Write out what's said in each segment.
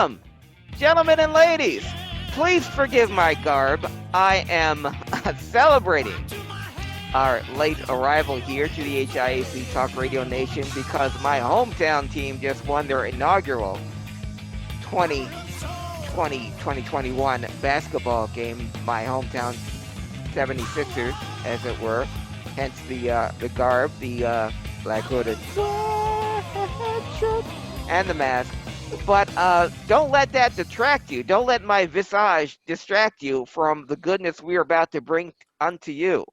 Welcome, gentlemen and ladies. Please forgive my garb. I am celebrating our late arrival here to the HIAC Talk Radio Nation because my hometown team just won their inaugural 2020-2021 basketball game. My hometown 76ers, as it were. Hence the garb, the black hooded shirt, and the mask. But don't let that detract you. Don't let my visage distract you from the goodness we are about to bring unto you,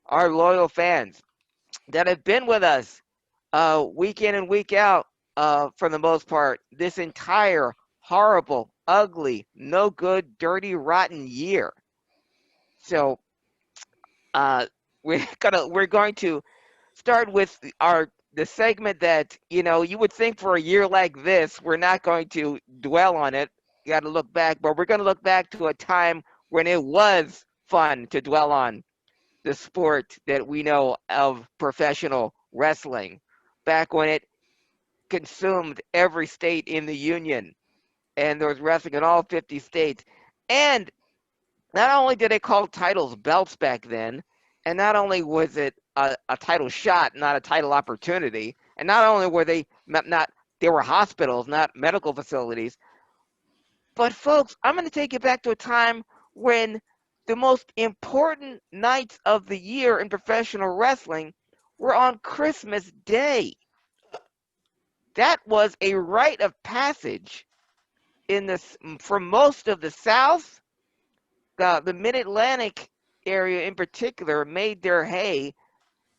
our loyal fans that have been with us week in and week out for the most part this entire horrible, ugly, no good, dirty, rotten year. So we're going to start with the segment that, you would think for a year like this, we're not going to dwell on it. You got to look back, but we're going to look back to a time when it was fun to dwell on the sport that we know of, professional wrestling, back when it consumed every state in the union, and there was wrestling in all 50 states. And not only did they call titles belts back then, and not only was it a title shot, not a title opportunity, and not only were they were hospitals, not medical facilities, but folks, I'm going to take you back to a time when the most important nights of the year in professional wrestling were on Christmas Day. That was a rite of passage for most of the South. The Mid-Atlantic area in particular made their hay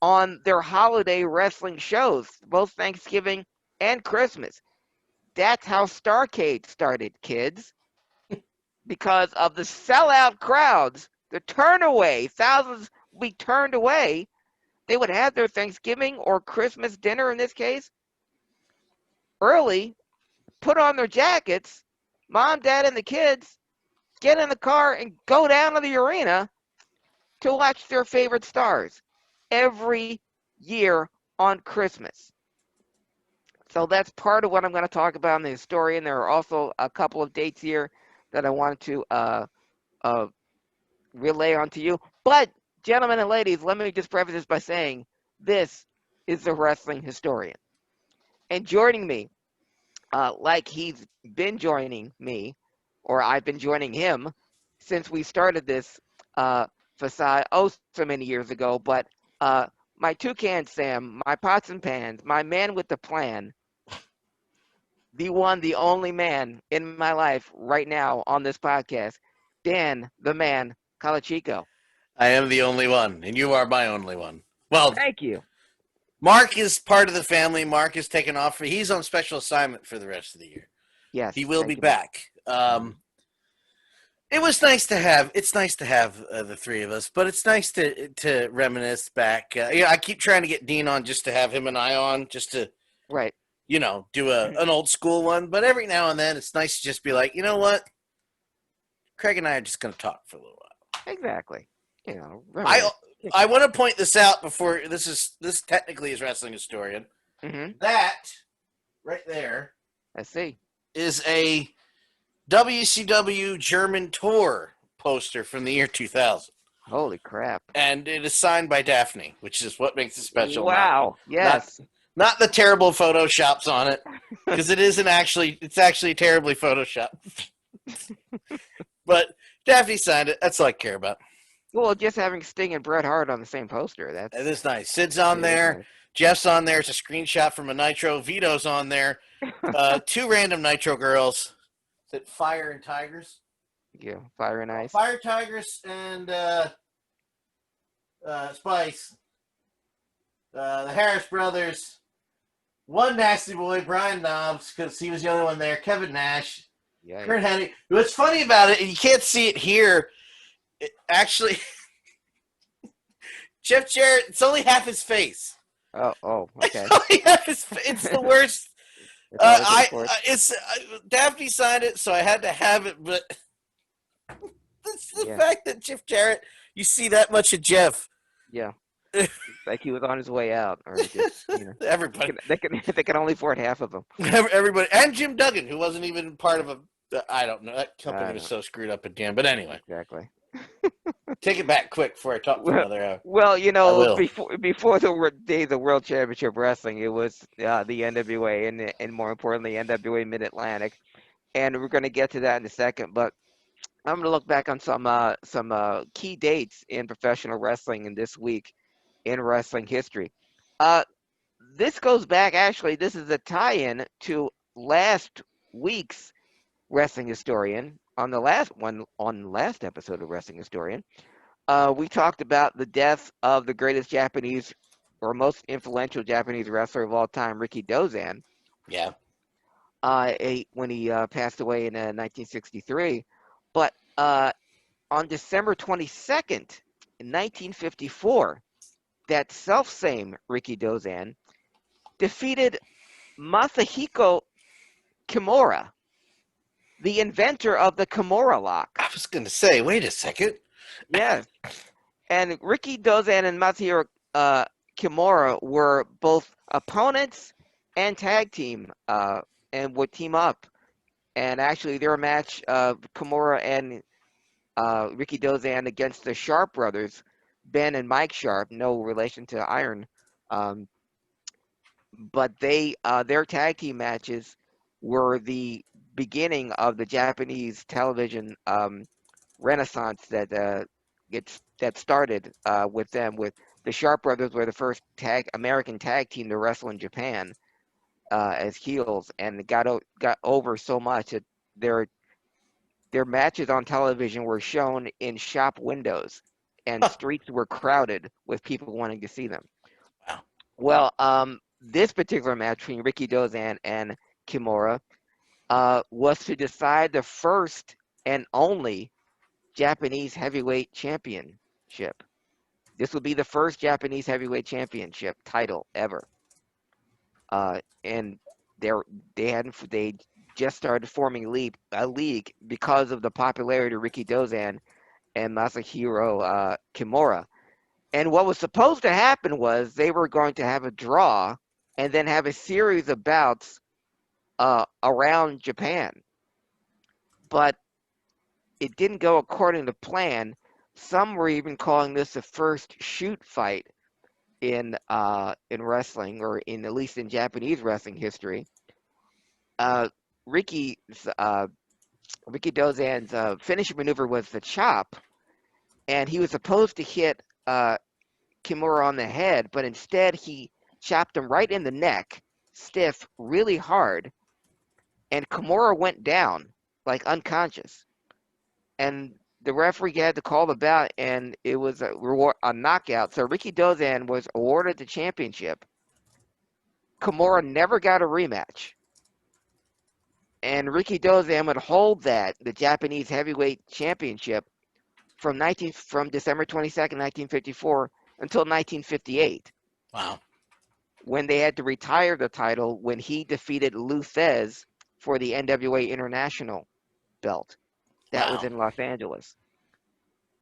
on their holiday wrestling shows, both Thanksgiving and Christmas. That's how Starrcade started, kids. Because of the sellout crowds, the turnaway, thousands would be turned away. They would have their Thanksgiving or Christmas dinner, in this case, early, put on their jackets, mom, dad, and the kids, get in the car and go down to the arena to watch their favorite stars every year on Christmas. So that's part of what I'm going to talk about in the historian. There are also a couple of dates here that I wanted to relay onto you. But, gentlemen and ladies, let me just preface this by saying this is the wrestling historian. And joining me, like he's been joining me, or I've been joining him since we started this facade so many years ago, but my toucan Sam, my pots and pans, my man with the plan, the one, the only man in my life right now on this podcast, Dan, the man, Calachico. I am the only one, and you are my only one. Well, thank you. Mark is part of the family. Mark is taken off. He's on special assignment for the rest of the year. Yes. He will be back. It was nice to have. It's nice to have the three of us, but it's nice to reminisce back. I keep trying to get Dean on just to have him and I on, just to do an old school one. But every now and then, it's nice to just be like, you know what, Craig and I are just going to talk for a little while. Exactly. I want to point this out before this technically is wrestling historian. Mm-hmm. That right there, I see, is a WCW German tour poster from the year 2000. Holy crap. And it is signed by Daphne, which is what makes it special. Wow. Yes. Not the terrible photoshops on it, because it's actually terribly photoshopped. But Daphne signed it. That's all I care about. Well, just having Sting and Bret Hart on the same poster. That is nice. Sid's on there. Nice. Jeff's on there. It's a screenshot from a Nitro. Vito's on there. Two random Nitro girls. Is it Fire and Tigers? Yeah, Fire and Ice. Fire Tigers and Spice. The Harris brothers. One nasty boy, Brian Knobs, because he was the only one there. Kevin Nash. Yeah, Kurt Hennig. What's funny about it, and you can't see it here, actually, Jeff Jarrett, it's only half his face. Oh, okay. It's only half his face. It's the worst. Daphne signed it, so I had to have it, but it's the fact that Jeff Jarrett, you see that much of Jeff. Yeah. Like he was on his way out, or just Everybody, they can only afford half of them. everybody, and Jim Duggan, who wasn't even part of a. I don't know. That company I was don't so screwed up at the end. But anyway, exactly. take it back quick before I talk for Well, another hour. well, I will. before the days of World Championship Wrestling, it was the NWA and more importantly NWA Mid Atlantic, and we're going to get to that in a second. But I'm going to look back on some key dates in professional wrestling in this week in wrestling history. Uh, this goes back actually. This is a tie-in to last week's Wrestling Historian on the last episode of Wrestling Historian. We talked about the death of the greatest Japanese or most influential Japanese wrestler of all time, Rikidozan. Yeah. When he passed away in 1963. But on December 22nd, in 1954, that self-same Rikidozan defeated Masahiko Kimura, the inventor of the Kimura lock. I was going to say, wait a second. Yes. And Rikidozan and Masahiro Kimura were both opponents and tag team and would team up. And actually, their match, Kimura and Rikidozan against the Sharp brothers, Ben and Mike Sharp, no relation to Iron, um, but their tag team matches were the beginning of the Japanese television renaissance that started with them. With the Sharp brothers were the first American tag team to wrestle in Japan as heels, and got over so much that their their matches on television were shown in shop windows, and Huh. streets were crowded with people wanting to see them. Wow. Well, this particular match between Rikidozan and Kimura was to decide the first and only Japanese heavyweight championship. This would be the first Japanese heavyweight championship title ever. And they just started forming a league because of the popularity of Rikidozan and Masahiro Kimura. And what was supposed to happen was they were going to have a draw and then have a series of bouts around Japan. But it didn't go according to plan. Some were even calling this the first shoot fight in wrestling, or in at least in Japanese wrestling history. Uh, Ricky Rikidozan's finishing maneuver was the chop, and he was supposed to hit Kimura on the head, but instead he chopped him right in the neck, stiff, really hard, and Kimura went down like unconscious. And the referee had to call the bout, and it was a knockout. So Rikidozan was awarded the championship. Kimura never got a rematch, and Rikidozan would hold the Japanese heavyweight championship from December 22nd, 1954 until 1958. Wow. When they had to retire the title when he defeated Lou Thez for the NWA International belt. That was Wow. in Los Angeles.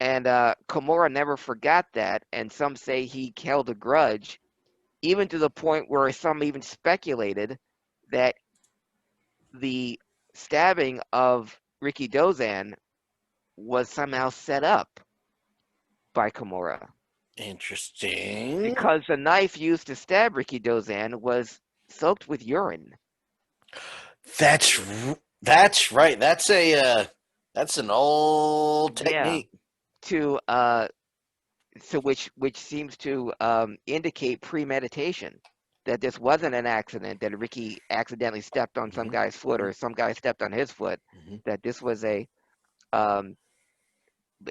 And Kimura never forgot that, and some say he held a grudge, even to the point where some even speculated that the stabbing of Rikidozan was somehow set up by Kimura, Interesting. because the knife used to stab Rikidozan was soaked with urine. That's that's right. That's an old Yeah, technique. to so which seems to indicate premeditation, that this wasn't an accident, that Ricky accidentally stepped on some Mm-hmm. guy's foot or some guy stepped on his foot, Mm-hmm. that this was um,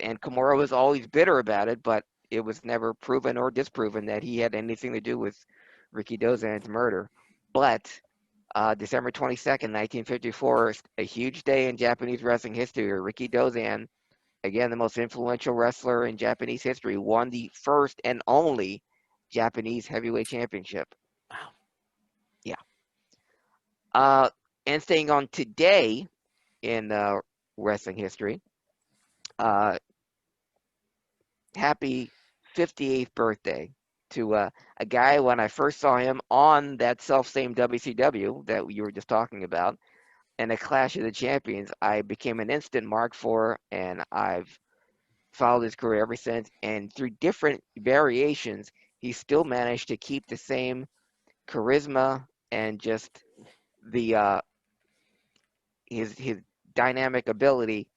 and Kimura was always bitter about it, but it was never proven or disproven that he had anything to do with Rikidozan's murder. But December 22nd, 1954, a huge day in Japanese wrestling history. Rikidozan, again, the most influential wrestler in Japanese history, won the first and only Japanese heavyweight championship. Wow. Yeah. Uh, and staying on today in wrestling history, uh, happy 58th birthday to a guy when I first saw him on that self-same WCW that you were just talking about, and a Clash of the Champions. I became an instant mark for, and I've followed his career ever since. And through different variations, he still managed to keep the same charisma and just the his dynamic ability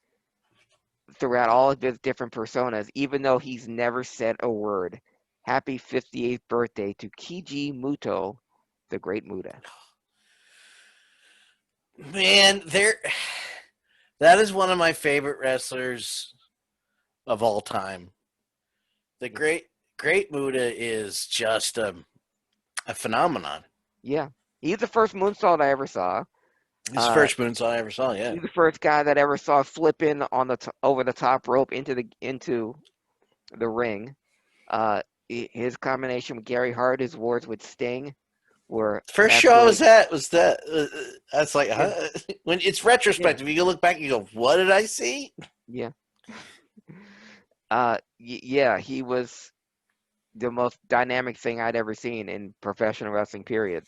throughout all of his different personas, even though he's never said a word. Happy 58th birthday to Kiji Muto, the Great Muta. Man, that is one of my favorite wrestlers of all time. The Great Muta is just a phenomenon. Yeah, he's the first moonsault I ever saw. He's the first moonsault I ever saw. Yeah, He's the first guy that ever saw flip in on the over the top rope into the ring. His combination with Gary Hart, his wars with Sting, were first show was that. That's like huh? When it's retrospective, you look back, and you go, "What did I see?" Yeah. Yeah, he was the most dynamic thing I'd ever seen in professional wrestling. Period.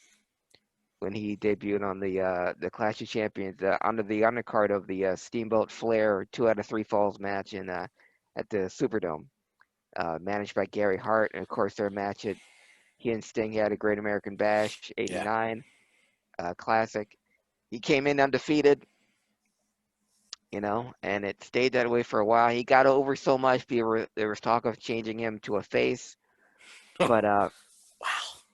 When he debuted on the Clash of Champions under the undercard of the Steamboat Flair 2 out of 3 falls match in at the Superdome, managed by Gary Hart, and of course their match at he and Sting had a Great American Bash '89 classic. He came in undefeated, and it stayed that way for a while. He got over so much, there was talk of changing him to a face, but wow.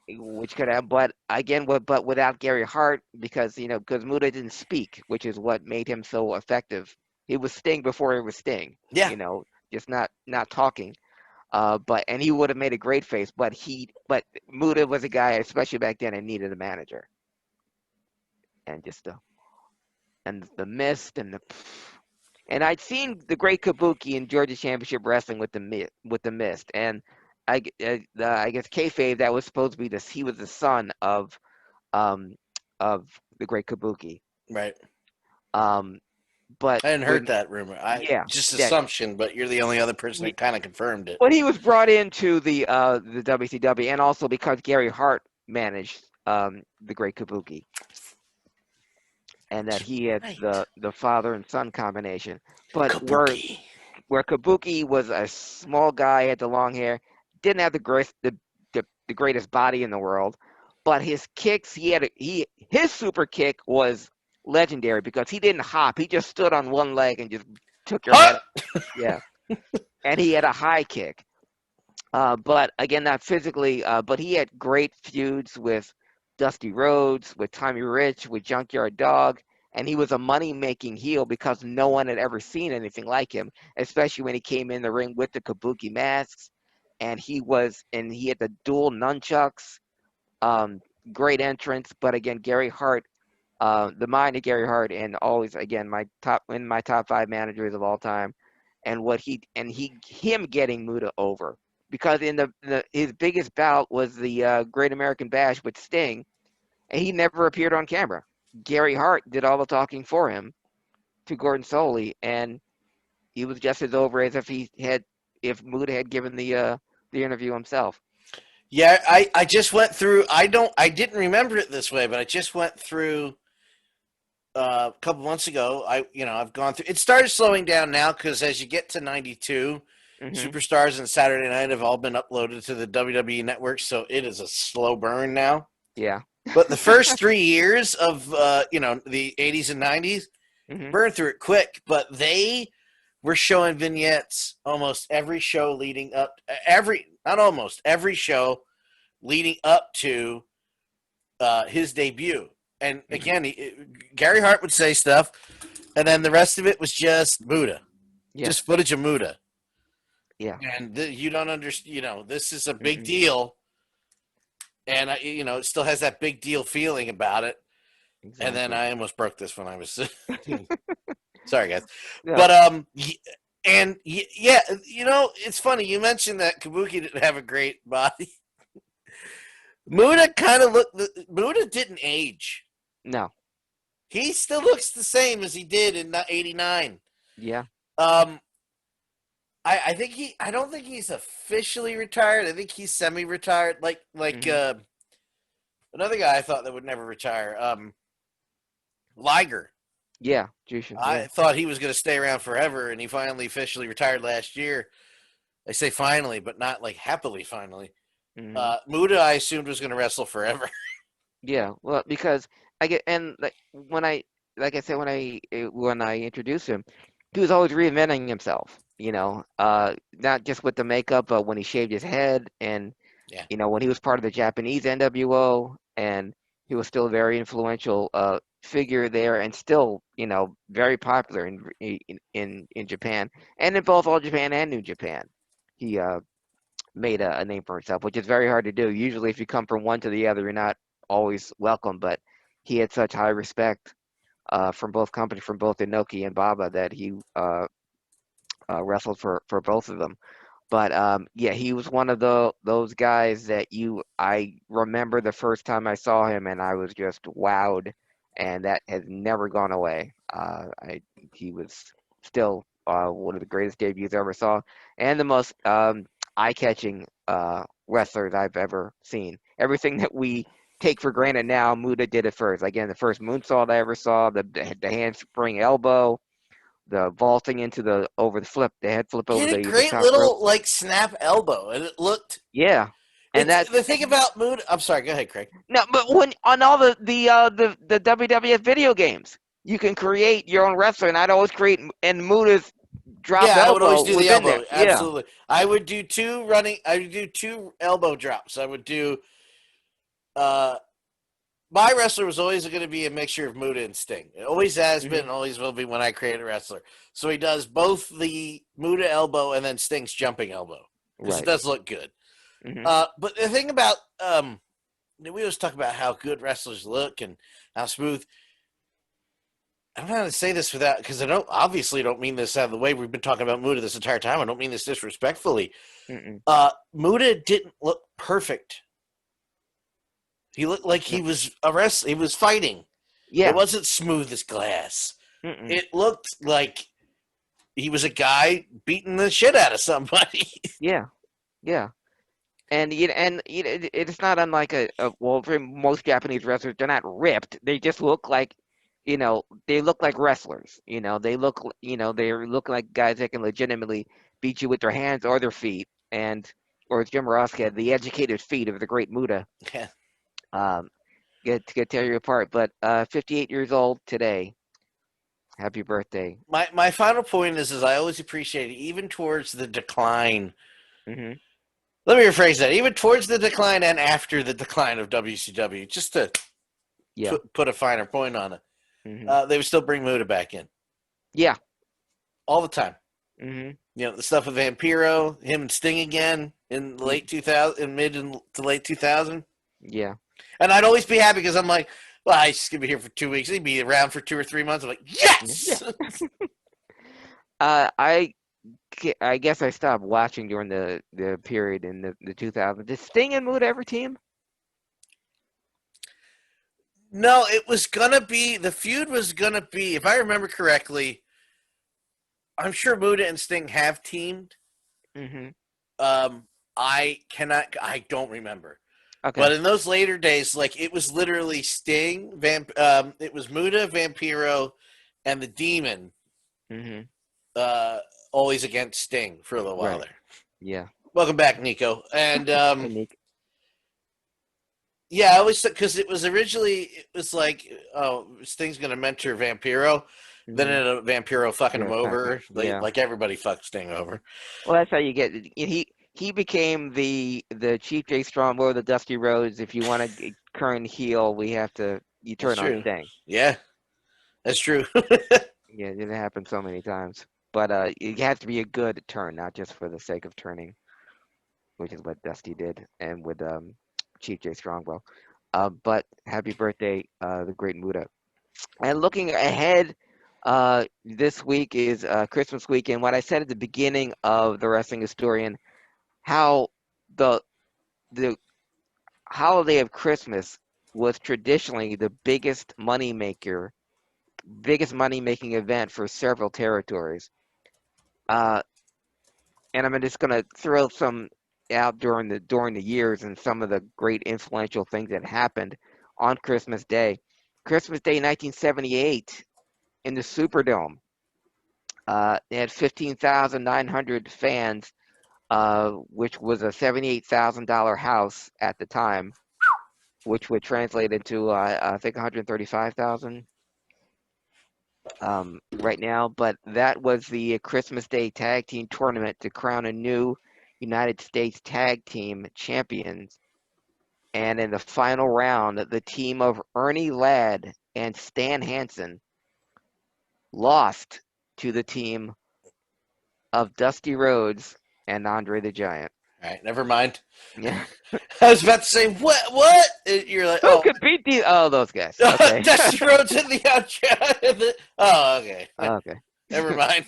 Which could have, but again, but without Gary Hart, because because Muta didn't speak, which is what made him so effective. He was Sting before he was Sting. Yeah. Just not talking. And he would have made a great face, but Muta was a guy, especially back then, and needed a manager. And the Mist and I'd seen the Great Kabuki in Georgia Championship Wrestling with the Mist, and I guess kayfabe that was supposed to be this. He was the son of the Great Kabuki. Right. But I hadn't heard that rumor. Just assumption, but you're the only other person that kind of confirmed it. But he was brought into the WCW, and also because Gary Hart managed the Great Kabuki, and that he had the father and son combination. But Kabuki. where Kabuki was a small guy, had the long hair, didn't have the greatest body in the world, but his kicks, his super kick was legendary because he didn't hop. He just stood on one leg and just took your head. Yeah. And he had a high kick. But again, not physically, but he had great feuds with Dusty Rhodes, with Tommy Rich, with Junkyard Dog, and he was a money-making heel because no one had ever seen anything like him, especially when he came in the ring with the Kabuki masks, and he had the dual nunchucks, great entrance. But again, Gary Hart, the mind of Gary Hart, and always again my top 5 managers of all time, and him getting Muta over. Because in his biggest bout was the Great American Bash with Sting, and he never appeared on camera. Gary Hart did all the talking for him to Gordon Soley, and he was just as over as if Muta had given the interview himself. Yeah, I just went through. I didn't remember it this way, but I just went through a couple months ago. I've gone through. It started slowing down now because as you get to 92. Superstars and Saturday Night have all been uploaded to the WWE network, so it is a slow burn now. Yeah. But the first 3 years of the 80s and 90s, burned through it quick. But they were showing vignettes almost every show leading up. Every show leading up to his debut. And again, Gary Hart would say stuff, and then the rest of it was just Muta, just footage of Muta. Yeah. And you don't understand, this is a big deal. And, it still has that big deal feeling about it. Exactly. And then I almost broke this when I was sorry, guys. Yeah. But, it's funny. You mentioned that Kabuki didn't have a great body. Muta Muta didn't age. No. He still looks the same as he did in '89. Yeah. I think I don't think he's officially retired. I think he's semi-retired. Like Hmm. another guy I thought that would never retire. Liger. Yeah, Jushin. Yeah. I thought he was going to stay around forever, and he finally officially retired last year. I say finally, but not like happily finally. Hmm. Muta, I assumed was going to wrestle forever. Yeah. Well, because I get and like I said when I introduced him, he was always reinventing himself. Not just with the makeup, but when he shaved his head and Yeah. when he was part of the Japanese NWO, and he was still a very influential figure there, and still, very popular in Japan, and in both All Japan and New Japan. He made a name for himself, which is very hard to do. Usually, if you come from one to the other, you're not always welcome. But he had such high respect from both companies, from both Inoki and Baba, that he wrestled for both of them. But yeah, he was one of those guys that I remember the first time I saw him, and I was just wowed, and that has never gone away. He was still one of the greatest debuts I ever saw, and the most eye-catching wrestlers I've ever seen. Everything that we take for granted now, Muda did it first. Again, the first moonsault I ever saw, the handspring elbow, the vaulting into the head flip He over had a the great top rope. little like snap elbow, and it looked. Yeah, and It's that's the thing about Muta. I'm sorry. Go ahead, Craig. no, but when on all the WWF video games, you can create your own wrestler, and I'd always create, and Muda's drop Yeah, I would elbow always do was the in there. elbow. Yeah. Absolutely. I would do two running. I would do two elbow drops. I would do. Uh, my wrestler was always going to be a mixture of Muta and Sting. It always has been, Hmm. and always will be when I create a wrestler. So he does both the Muta elbow and then Sting's jumping elbow because it Right. does look good. Hmm. But the thing about we always talk about how good wrestlers look and how smooth. I don't know how to say this without because I don't mean this out of the way. We've been talking about Muta this entire time. I don't mean this disrespectfully. Mm-mm. Muta didn't look perfect. He looked like No. he was he was fighting. It Yeah. wasn't smooth as glass. Mm-mm. It looked like he was a guy beating the shit out of somebody. Yeah. Yeah. It's not unlike well, for most Japanese wrestlers, they're not ripped. They just look like, they look like wrestlers. They look like guys that can legitimately beat you with their hands or their feet. And or as Jim Ross said, the educated feet of the Great Muta Yeah. um, get tear you apart. But 58 years old today. Happy birthday. My final point is I always appreciate it, even towards the decline. Hmm. Let me rephrase that. Even towards the decline and after the decline of WCW, just to Yeah. put a finer point on it, Hmm. they would still bring Muta back in Yeah. all the time. Hmm. You know, the stuff with Vampiro, him and Sting again in the late 2000, in mid and to late 2000. Yeah. And I'd always be happy because I'm like, well, he's just going to be here for 2 weeks. He'd be around for 2 or 3 months. I'm like, Yeah. yes! Uh, I I guess I stopped watching during the period in the 2000s. Did Sting and Mood ever team? No, it was going to be, the feud was going to be, if I remember correctly, I'm sure Muda and Sting have teamed. Hmm. Um, I don't remember. Okay. But in those later days, like it was literally Sting, it was Muda, Vampiro, and the Demon, Hmm. uh, always against Sting for a little while Right. there. Yeah. Welcome back, Nico. And And Nick. yeah, I always because it was originally it was like, oh, Sting's gonna mentor Vampiro, then Hmm. ended up Vampiro fucking him Yeah. over, Yeah. like everybody fucked Sting over. Well, that's how you get. He became the Chief J Strong or the Dusty Rhodes. If you want a current heel, you That's turn on true. Sting. Yeah, that's true. Yeah, it happened so many times. But it has to be a good turn, not just for the sake of turning, which is what Dusty did, and with Chief J Strongbow. But happy birthday, the Great Muta. And looking ahead, this week is Christmas week, and what I said at the beginning of the Wrestling Historian, how the the holiday of Christmas was traditionally the biggest money making event for several territories. Uh, and I'm just gonna throw some out during the years and some of the great influential things that happened on Christmas Day. Christmas Day 1978 in the Superdome. They had 15,900 fans, which was a $78,000 house at the time, which would translate into I think 135,000 right now. But that was the Christmas Day Tag Team Tournament to crown a new United States Tag Team champions. And in the final round, the team of Ernie Ladd and Stan Hansen lost to the team of Dusty Rhodes and Andre the Giant. All right, never mind. Yeah. I was about to say what? What? You're like, Who oh, could beat these? Oh, those guys. Okay. Dusty Rhodes in the outro. Oh, okay. Okay. Never mind.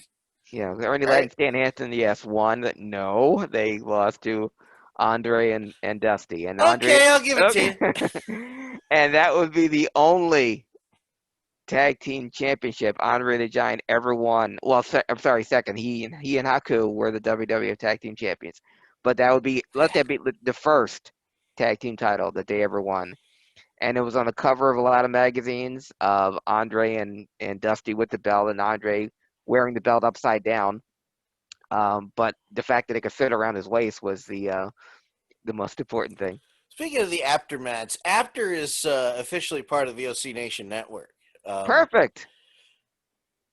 Yeah, Ernie All Ladd and right. Stan Hansen, yes, won. No, they lost to Andre and Dusty. And Andre, Okay, I'll give it to okay. you. And that would be the only tag team championship Andre the Giant ever won. Well, I'm sorry, second. He and Haku were the WWF tag team champions. But that would be, let that be the first tag team title that they ever won. And it was on the cover of a lot of magazines of Andre and Dusty with the belt, and Andre wearing the belt upside down. But the fact that it could fit around his waist was the most important thing. Speaking of the aftermaths, After is officially part of the VOC Nation network. Perfect.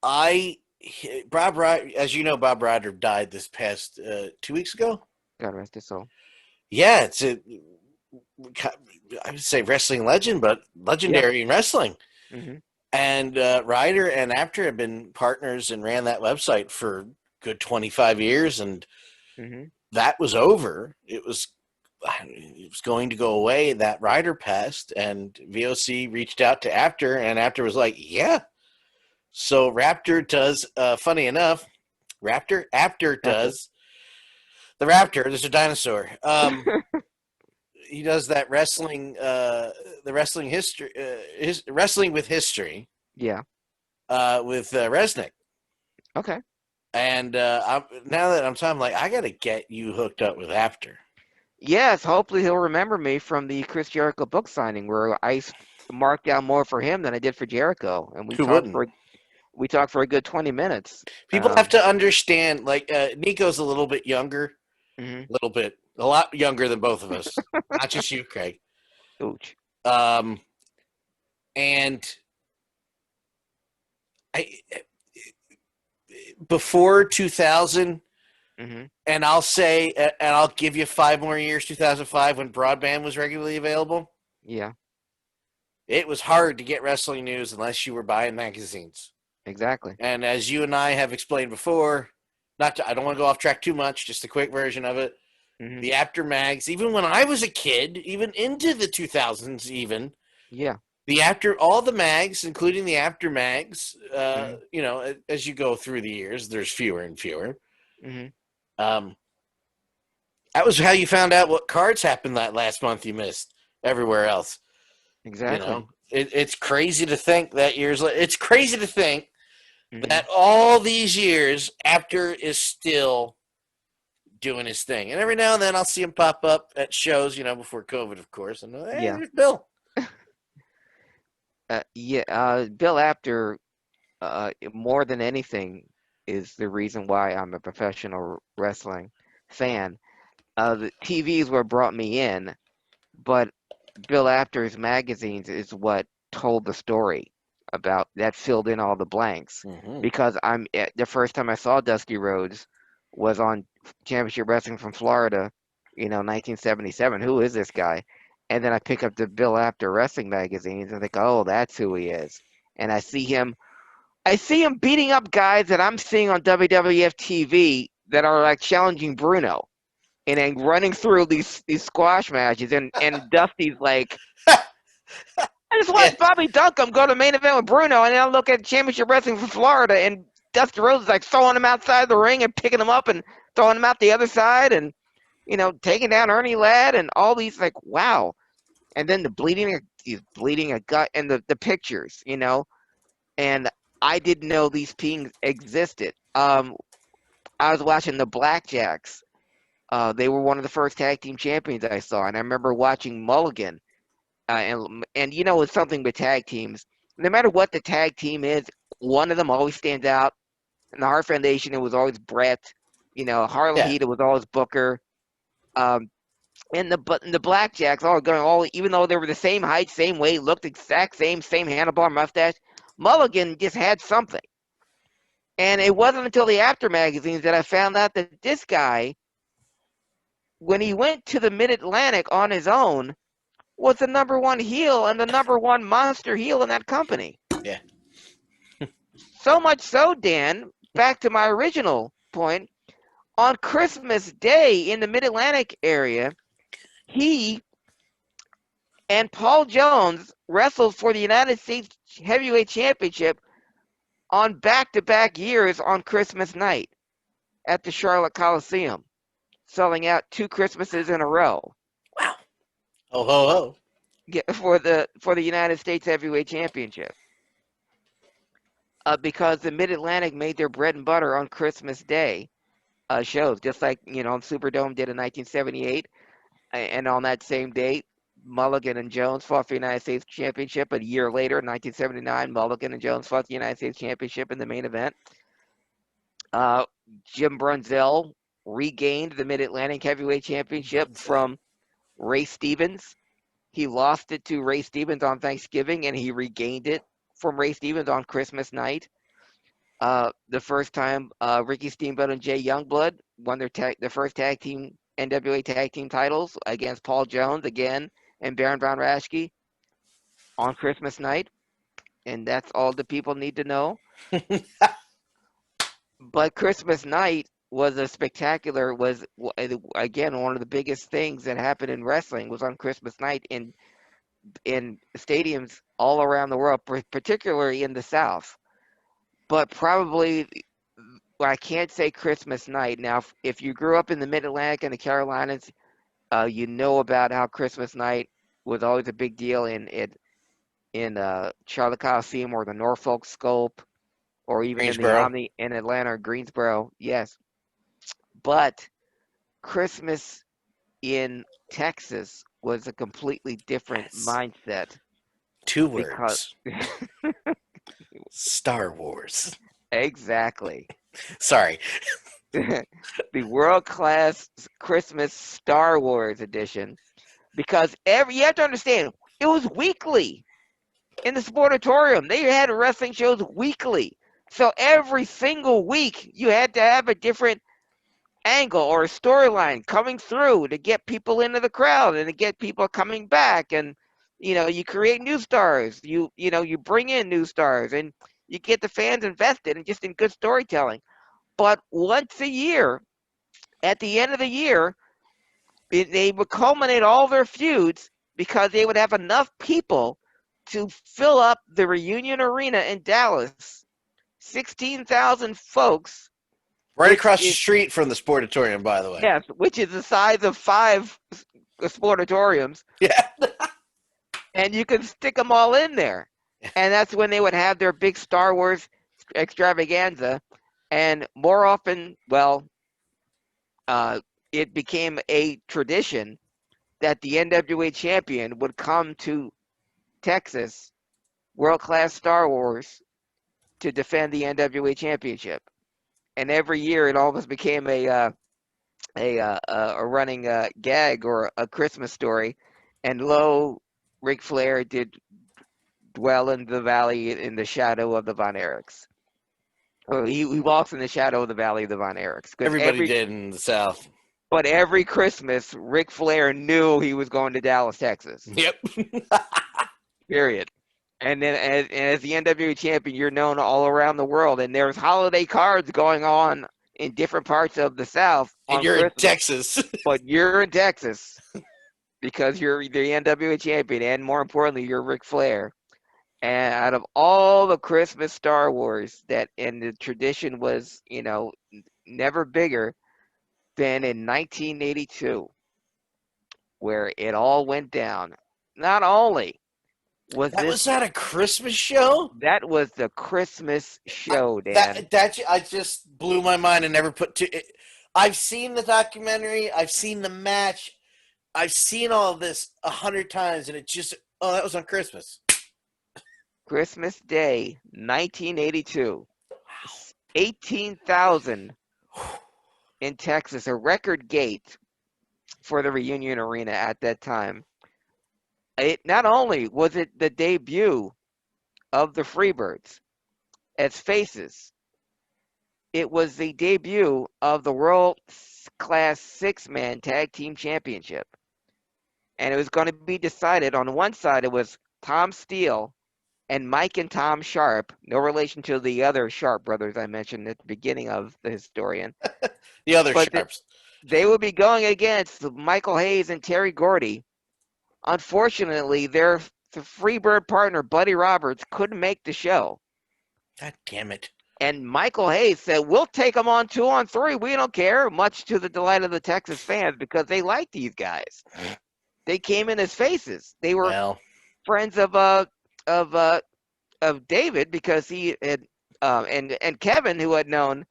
Bob Ryder, as you know, Bob Ryder died this past 2 weeks ago. God rest his soul. Yeah, it's I would say wrestling legend, but legendary in wrestling. Mm-hmm. And Ryder and After have been partners and ran that website for good 25 years, and that was over. It was going to go away. That Ryder passed, and VOC reached out to After, and After was like, yeah. So Raptor does, funny enough, After does the Raptor. There's a dinosaur. He does that wrestling, the wrestling history, wrestling with history. Yeah. With Resnick. Okay. And now that I'm talking, like, I got to get you hooked up with After. Yes, hopefully he'll remember me from the Chris Jericho book signing where I marked down more for him than I did for Jericho, and Who wouldn't? We talked for a good 20 minutes. People have to understand, like, Nico's a little bit younger, a lot younger than both of us, not just you, Craig. Ouch. And before 2000, and I'll say, and I'll give you 5 more years, 2005, when broadband was regularly available. Yeah. It was hard to get wrestling news unless you were buying magazines. Exactly. And as you and I have explained before, I don't want to go off track too much, just a quick version of it. The After mags, even when I was a kid, even into the 2000s even. Yeah. All the mags, including the After mags, you know, as you go through the years, there's fewer and fewer. That was how you found out what cards happened that last month you missed everywhere else. Exactly. You know, it's crazy to think that it's crazy to think that all these years After is still doing his thing. And every now and then I'll see him pop up at shows, you know, before COVID, of course. And hey, there's Bill. Bill Apter, more than anything, is the reason why I'm a professional wrestling fan. The TVs were brought me in, but Bill Apter's magazines is what told the story about that, filled in all the blanks. Because the first time I saw Dusty Rhodes was on Championship Wrestling from Florida, 1977. Who is this guy? And then I pick up the Bill Apter wrestling magazines and think, oh, that's who he is. And I see him beating up guys that I'm seeing on WWF TV that are like challenging Bruno, and then running through these squash matches. And Dusty's like, I just watched Bobby Duncombe go to main event with Bruno, and then I look at Championship Wrestling from Florida, and Dusty Rhodes is like throwing him outside the ring and picking him up and throwing him out the other side, and taking down Ernie Ladd and all these, like, wow. And then he's bleeding a gut, and the pictures, and I didn't know these things existed. I was watching the Blackjacks. They were one of the first tag team champions I saw, and I remember watching Mulligan. And you know, it's something with tag teams. No matter what the tag team is, one of them always stands out. In the Hart Foundation, it was always Brett. You know, Harlem Yeah. Heat, it was always Booker. Um, and the Blackjacks all going all, even though they were the same height, same weight, looked exact same handlebar mustache. Mulligan just had something. And it wasn't until the After magazines that I found out that this guy, when he went to the Mid Atlantic on his own, was the number one heel and the number one monster heel in that company. Yeah. So much so, Dan, back to my original point, on Christmas Day in the Mid Atlantic area, he and Paul Jones wrestled for the United States Heavyweight Championship on back to back years on Christmas night at the Charlotte Coliseum, selling out 2 Christmases in a row. Wow. Ho ho ho. For the United States Heavyweight Championship. Because the Mid Atlantic made their bread and butter on Christmas Day shows, just like Superdome did in 1978, and on that same date, Mulligan and Jones fought for the United States Championship. A year later, in 1979, Mulligan and Jones fought the United States Championship in the main event. Jim Brunzell regained the Mid Atlantic Heavyweight Championship from Ray Stevens. He lost it to Ray Stevens on Thanksgiving, and he regained it from Ray Stevens on Christmas night. The first time Ricky Steamboat and Jay Youngblood won their first tag team NWA tag team titles against Paul Jones again and Baron von Raschke on Christmas night, and that's all the people need to know. But Christmas night was again one of the biggest things that happened in wrestling was on Christmas night in stadiums all around the world, particularly in the South. But probably, I can't say Christmas night. Now, if you grew up in the Mid-Atlantic and the Carolinas, you know about how Christmas night was always a big deal in Charlotte Coliseum or the Norfolk Scope, or even in the Greensboro. Omni in Atlanta or Greensboro. Yes, but Christmas in Texas was a completely different Yes. mindset 2 because words. Star Wars. exactly. Sorry. The world-class Christmas Star Wars edition, because you have to understand, it was weekly in the Sportatorium. They had wrestling shows weekly. So every single week, you had to have a different angle or a storyline coming through to get people into the crowd and to get people coming back. And, you create new stars. You bring in new stars and you get the fans invested and just in good storytelling. But once a year, at the end of the year, they would culminate all their feuds because they would have enough people to fill up the Reunion Arena in Dallas. 16,000 folks, Right which across the is, street from the Sportatorium, by the way. yes, which is the size of 5 sportatoriums, Yeah. and you can stick them all in there. And that's when they would have their big Star Wars extravaganza. And more often, it became a tradition that the NWA champion would come to Texas, World Class Star Wars, to defend the NWA championship. And every year, it almost became a running gag or a Christmas story. And Ric Flair did dwell in the valley in the shadow of the Von Erichs. Or he walks in the shadow of the valley of the Von Erichs. Everybody did in the South. But every Christmas, Ric Flair knew he was going to Dallas, Texas. Yep. Period. And then as the NWA champion, you're known all around the world. And there's holiday cards going on in different parts of the South And on you're Christmas. in Texas. But you're in Texas because you're the NWA champion. And more importantly, you're Ric Flair. And out of all the Christmas Star Wars and the tradition was, never bigger than in 1982, where it all went down. Not only Was That this was at a Christmas show? that was the Christmas show, Dan. That I just blew my mind and never put to it. I've seen the documentary. I've seen the match. I've seen all of this 100 times, and it just that was on Christmas. Christmas Day, 1982. 18,000 in Texas, a record gate for the Reunion Arena at that time. It not only was it the debut of the Freebirds as faces, it was the debut of the World Class Six-Man Tag Team Championship. And it was going to be decided on one side, it was Tom Steele and Mike and Tom Sharp, no relation to the other Sharp brothers I mentioned at the beginning of the Historian. The other But Sharps. they would be going against Michael Hayes and Terry Gordy. Unfortunately, their Freebird partner, Buddy Roberts, couldn't make the show. God damn it. And Michael Hayes said, we'll take them on 2-on-3. We don't care, much to the delight of the Texas fans because they like these guys. They came in as faces. They were friends of David because he had and Kevin, who had known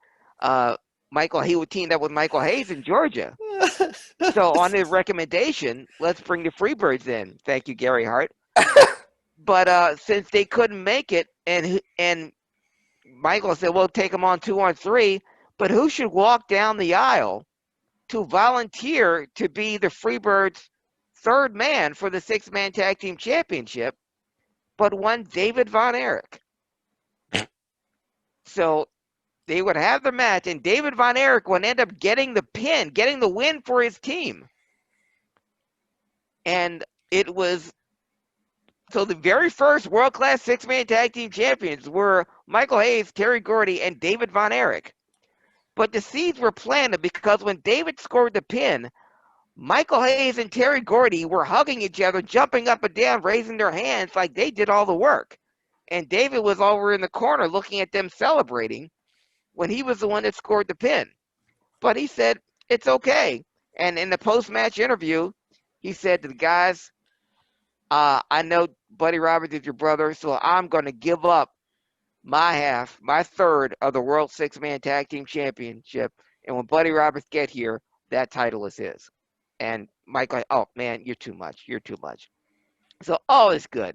Michael, he would team up with Michael Hayes in Georgia. So on his recommendation, let's bring the Freebirds in. Thank you, Gary Hart. But since they couldn't make it, and Michael said, "We'll take them on 2-on-3." But who should walk down the aisle to volunteer to be the Freebirds' third man for the six-man tag team championship? But one David Von Erich. So they would have the match, and David Von Erich would end up getting the pin, getting the win for his team. And it was so the very first world-class six-man tag team champions were Michael Hayes, Terry Gordy, and David Von Erich. But the seeds were planted because when David scored the pin, Michael Hayes and Terry Gordy were hugging each other, jumping up and down, raising their hands like they did all the work. And David was over in the corner looking at them celebrating when he was the one that scored the pin. But he said, it's okay. And in the post-match interview, he said to the guys, I know Buddy Roberts is your brother, so I'm going to give up my half, my third of the World Six-Man Tag Team Championship. And when Buddy Roberts get here, that title is his. And Mike, like, oh, man, you're too much. You're too much. So all is good.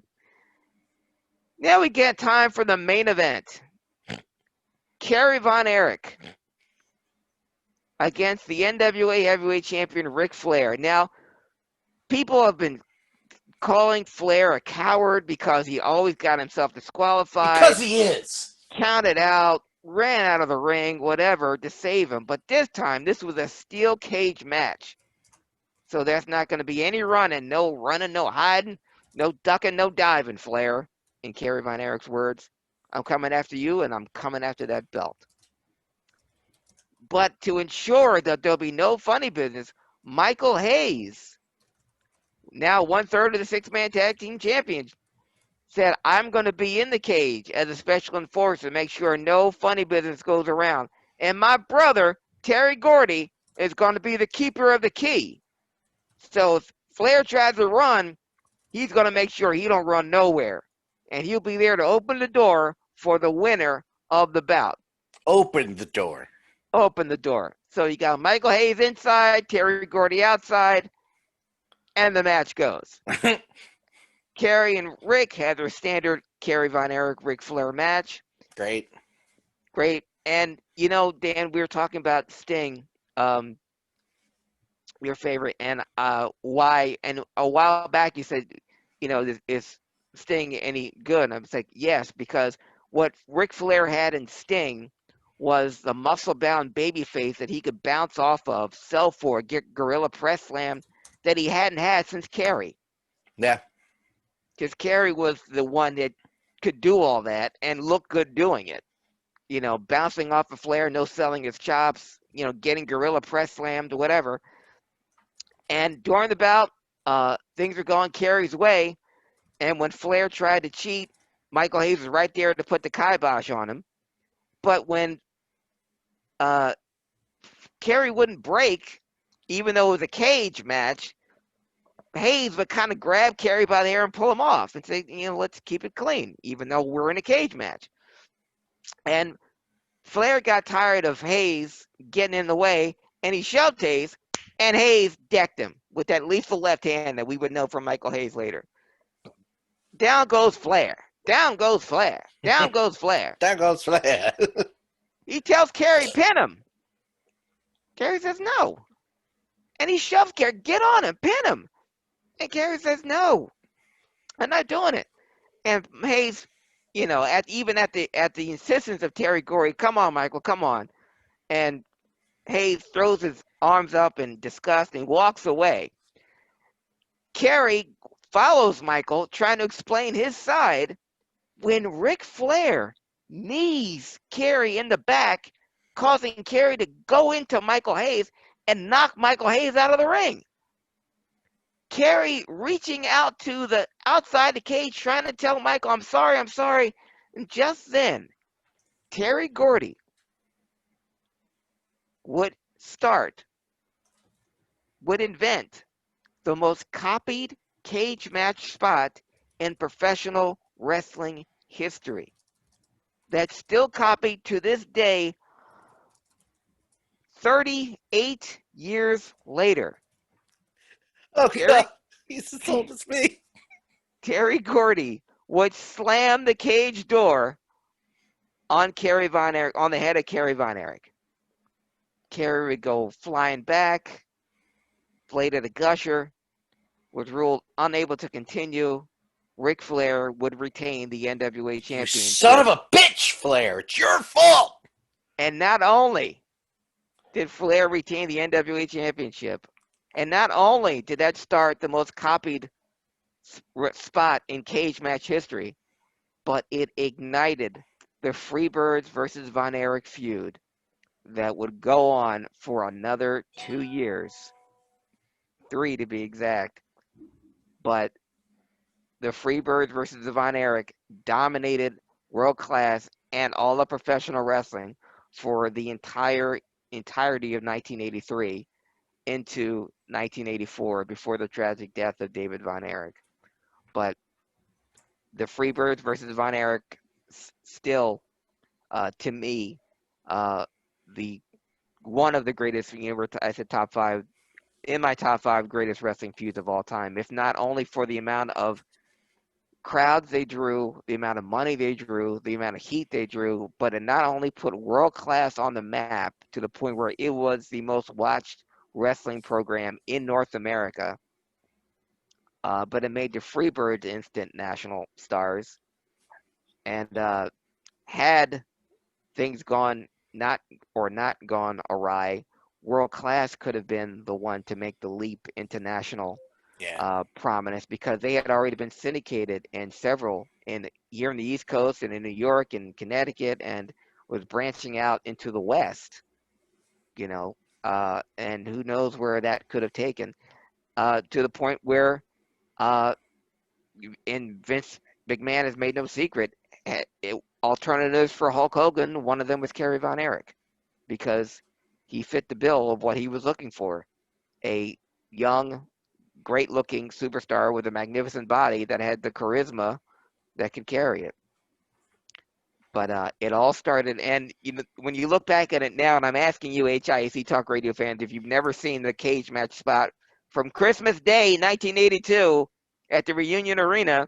Now we get time for the main event. Kerry Von Erich against the NWA Heavyweight Champion Ric Flair. Now, people have been calling Flair a coward because he always got himself disqualified. Because he is. Counted out, ran out of the ring, whatever, to save him. But this time, this was a steel cage match. So there's not going to be any running, no hiding, no ducking, no diving, Flair, in Kerry Von Erich's words. I'm coming after you, and I'm coming after that belt. But to ensure that there'll be no funny business, Michael Hayes, now 1/3 of the six-man tag team champions, said, I'm going to be in the cage as a special enforcer to make sure no funny business goes around. And my brother, Terry Gordy, is going to be the keeper of the key. So if Flair tries to run, he's going to make sure he don't run nowhere. And he'll be there to open the door for the winner of the bout. Open the door. Open the door. So you got Michael Hayes inside, Terry Gordy outside, and the match goes. Kerry and Rick had their standard Kerry Von Erich, Ric Flair match. Great. And, you know, Dan, we were talking about Sting, your favorite, and why. And a while back you said, you know, is Sting any good? And I was like, yes, because what Ric Flair had in Sting was the muscle-bound babyface that he could bounce off of, sell for, get gorilla press slam that he hadn't had since Kerry. Yeah. Because Kerry was the one that could do all that and look good doing it. You know, bouncing off of Flair, no selling his chops, you know, getting gorilla press slammed, whatever. And during the bout, things were going Kerry's way. And when Flair tried to cheat, Michael Hayes was right there to put the kibosh on him. But when Kerry wouldn't break, even though it was a cage match, Hayes would kind of grab Kerry by the hair and pull him off and say, let's keep it clean, even though we're in a cage match. And Flair got tired of Hayes getting in the way, and he shoved Hayes, and Hayes decked him with that lethal left hand that we would know from Michael Hayes later. Down goes Flair. Down goes Flair. Down goes Flair. Down goes Flair. He tells Kerry, pin him. Kerry says no. And he shoves Kerry, get on him, pin him. And Kerry says, no, I'm not doing it. And Hayes, even at the insistence of Terry Gordy, come on, Michael, come on. And Hayes throws his arms up in disgust and walks away. Kerry follows Michael, trying to explain his side, when Ric Flair knees Kerry in the back, causing Kerry to go into Michael Hayes and knock Michael Hayes out of the ring. Kerry reaching out to the outside the cage, trying to tell Michael, I'm sorry, I'm sorry. And just then, Terry Gordy would invent the most copied cage match spot in professional wrestling history. That's still copied to this day, 38 years later. Oh, God. He's as old as me. Terry Gordy would slam the cage door on Kerry Von Erich, on the head of Kerry Von Erich. Kerry would go flying back, blade of the gusher, was ruled unable to continue. Ric Flair would retain the NWA championship. You son of a bitch, Flair. It's your fault. And not only did Flair retain the NWA championship, and not only did that start the most copied spot in cage match history, but it ignited the Freebirds versus Von Erich feud that would go on for another 2 years, 3 to be exact. But the Freebirds versus the Von Erich dominated world class and all of professional wrestling for the entirety of 1983 into 1984 before the tragic death of David Von Erich. But the Freebirds versus Von Erich still, to me, the one of the greatest. I said top 5 in my top 5 greatest wrestling feuds of all time. If not only for the amount of crowds they drew, the amount of money they drew, the amount of heat they drew, but it not only put world class on the map to the point where it was the most watched wrestling program in North America, but it made the Freebirds instant national stars. And had things not gone awry, world class could have been the one to make the leap into national prominence, because they had already been syndicated in several here in the East Coast and in New York and Connecticut, and was branching out into the West, and who knows where that could have taken, to the point where, and Vince McMahon has made no secret, alternatives for Hulk Hogan, one of them was Kerry Von Erich, because he fit the bill of what he was looking for, a young, great-looking superstar with a magnificent body that had the charisma that could carry it. But it all started, and when you look back at it now, and I'm asking you, HIAC Talk Radio fans, if you've never seen the cage match spot from Christmas Day 1982 at the Reunion Arena,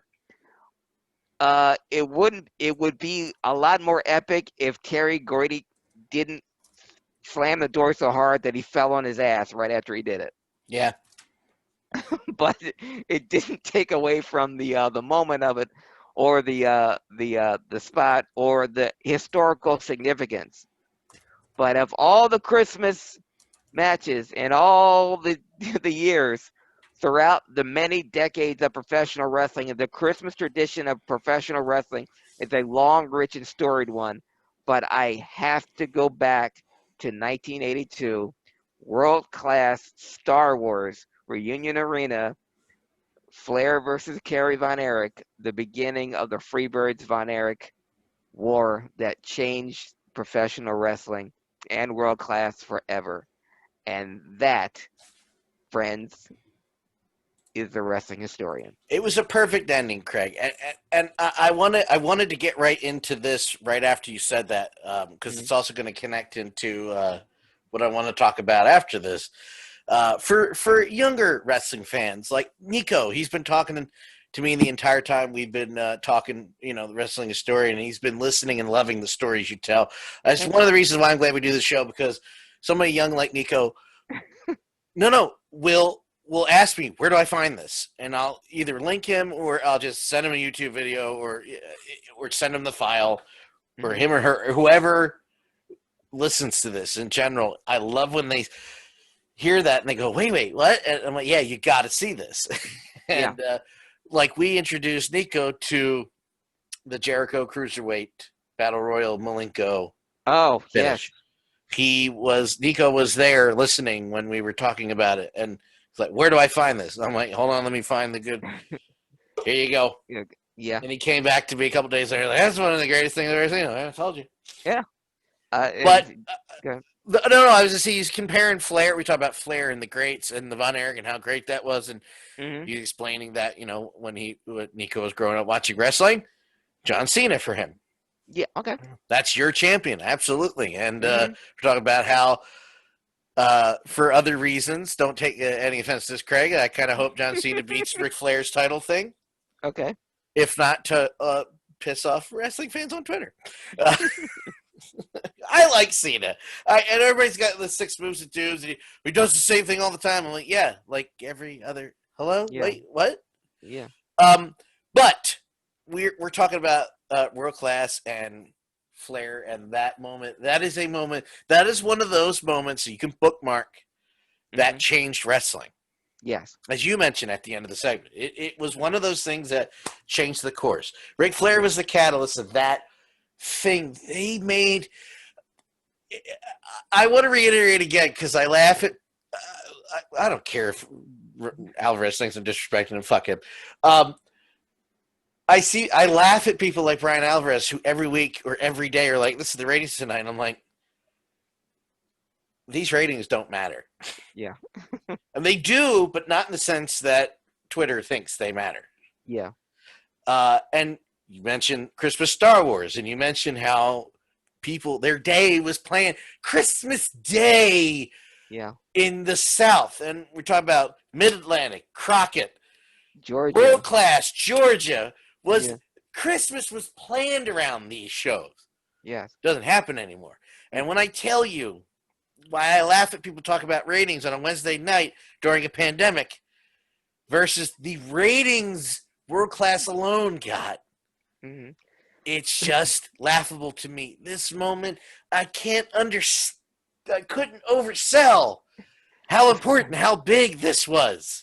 it would be a lot more epic if Terry Gordy didn't slam the door so hard that he fell on his ass right after he did it. Yeah. But it didn't take away from the moment of it, or the spot, or the historical significance. But of all the Christmas matches and all the years throughout the many decades of professional wrestling, and the Christmas tradition of professional wrestling is a long, rich, and storied one. But I have to go back to 1982, world-class Star Wars Reunion Arena, Flair versus Kerry Von Erich, the beginning of the Freebirds Von Erich war that changed professional wrestling and world class forever. And that, friends, is the wrestling historian. It was a perfect ending, Craig, and I wanted to get right into this right after you said that because it's also going to connect into what I want to talk about after this. For younger wrestling fans like Nico, he's been talking to me the entire time we've been talking, the wrestling historian, and he's been listening and loving the stories you tell. That's one of the reasons why I'm glad we do this show, because somebody young like Nico, will ask me, where do I find this? And I'll either link him or I'll just send him a YouTube video or send him the file or him or her or whoever listens to this in general. I love when they hear that and they go, wait, what? And I'm like, yeah, you got to see this. And like we introduced Nico to the Jericho Cruiserweight Battle Royal Malenko finish. Nico was there listening when we were talking about it, and it's like, where do I find this? And I'm like, hold on, let me find the good. Here you go. Yeah. And he came back to me a couple days later, like, that's one of the greatest things I've ever seen. I told you. Yeah. But no, I was just saying, he's comparing Flair. We talked about Flair and the greats and the Von Erich and how great that was, and he's explaining that when Nico was growing up watching wrestling, John Cena for him. Yeah. Okay. That's your champion, absolutely. And we're talking about how. For other reasons, don't take any offense to this, Craig. I kind of hope John Cena beats Ric Flair's title thing. Okay. If not to piss off wrestling fans on Twitter. I like Cena. And everybody's got the 6 moves and twos. And he does the same thing all the time. I'm like, yeah, like every other. Hello? Yeah. Wait, what? Yeah. But we're talking about world class and Flair and that moment. That is a moment. That is one of those moments you can bookmark that changed wrestling. Yes. As you mentioned at the end of the segment, it was one of those things that changed the course. Ric Flair was the catalyst of that thing they made. I want to reiterate again because I laugh at. I don't care if Alvarez thinks I'm disrespecting him. Fuck him. I laugh at people like Brian Alvarez who every week or every day are like, this is the ratings tonight. And I'm like, these ratings don't matter. Yeah. And they do, but not in the sense that Twitter thinks they matter. Yeah. And you mentioned Christmas Star Wars, and you mentioned how people, their day was planned Christmas Day in the South. And we're talking about Mid-Atlantic, Crockett, Georgia. World Class, Georgia. Christmas was planned around these shows. Yes. Doesn't happen anymore. And when I tell you why I laugh at people talk about ratings on a Wednesday night during a pandemic versus the ratings World Class alone got, it's just laughable to me. This moment, I can't understand. I couldn't oversell how important, how big this was.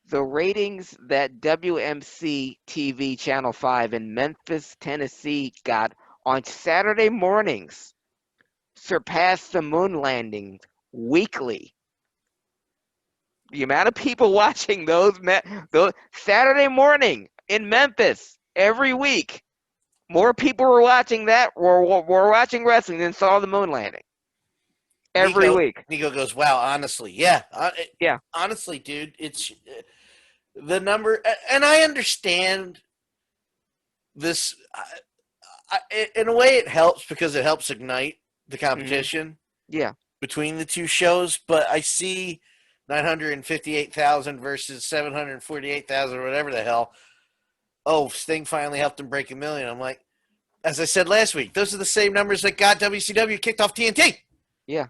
The ratings that WMC TV Channel 5 in Memphis, Tennessee got on Saturday mornings surpassed the moon landing weekly. The amount of people watching those Saturday morning in Memphis every week, more people were watching that, were watching wrestling than saw the moon landing. Every week. Nico goes, wow, honestly. Yeah. Honestly, dude, it's the number, and I understand this. In a way, it helps because it helps ignite the competition between the two shows, but I see 958,000 versus 748,000 or whatever the hell. Oh, Sting finally helped him break 1 million. I'm like, as I said last week, those are the same numbers that got WCW kicked off TNT. Yeah.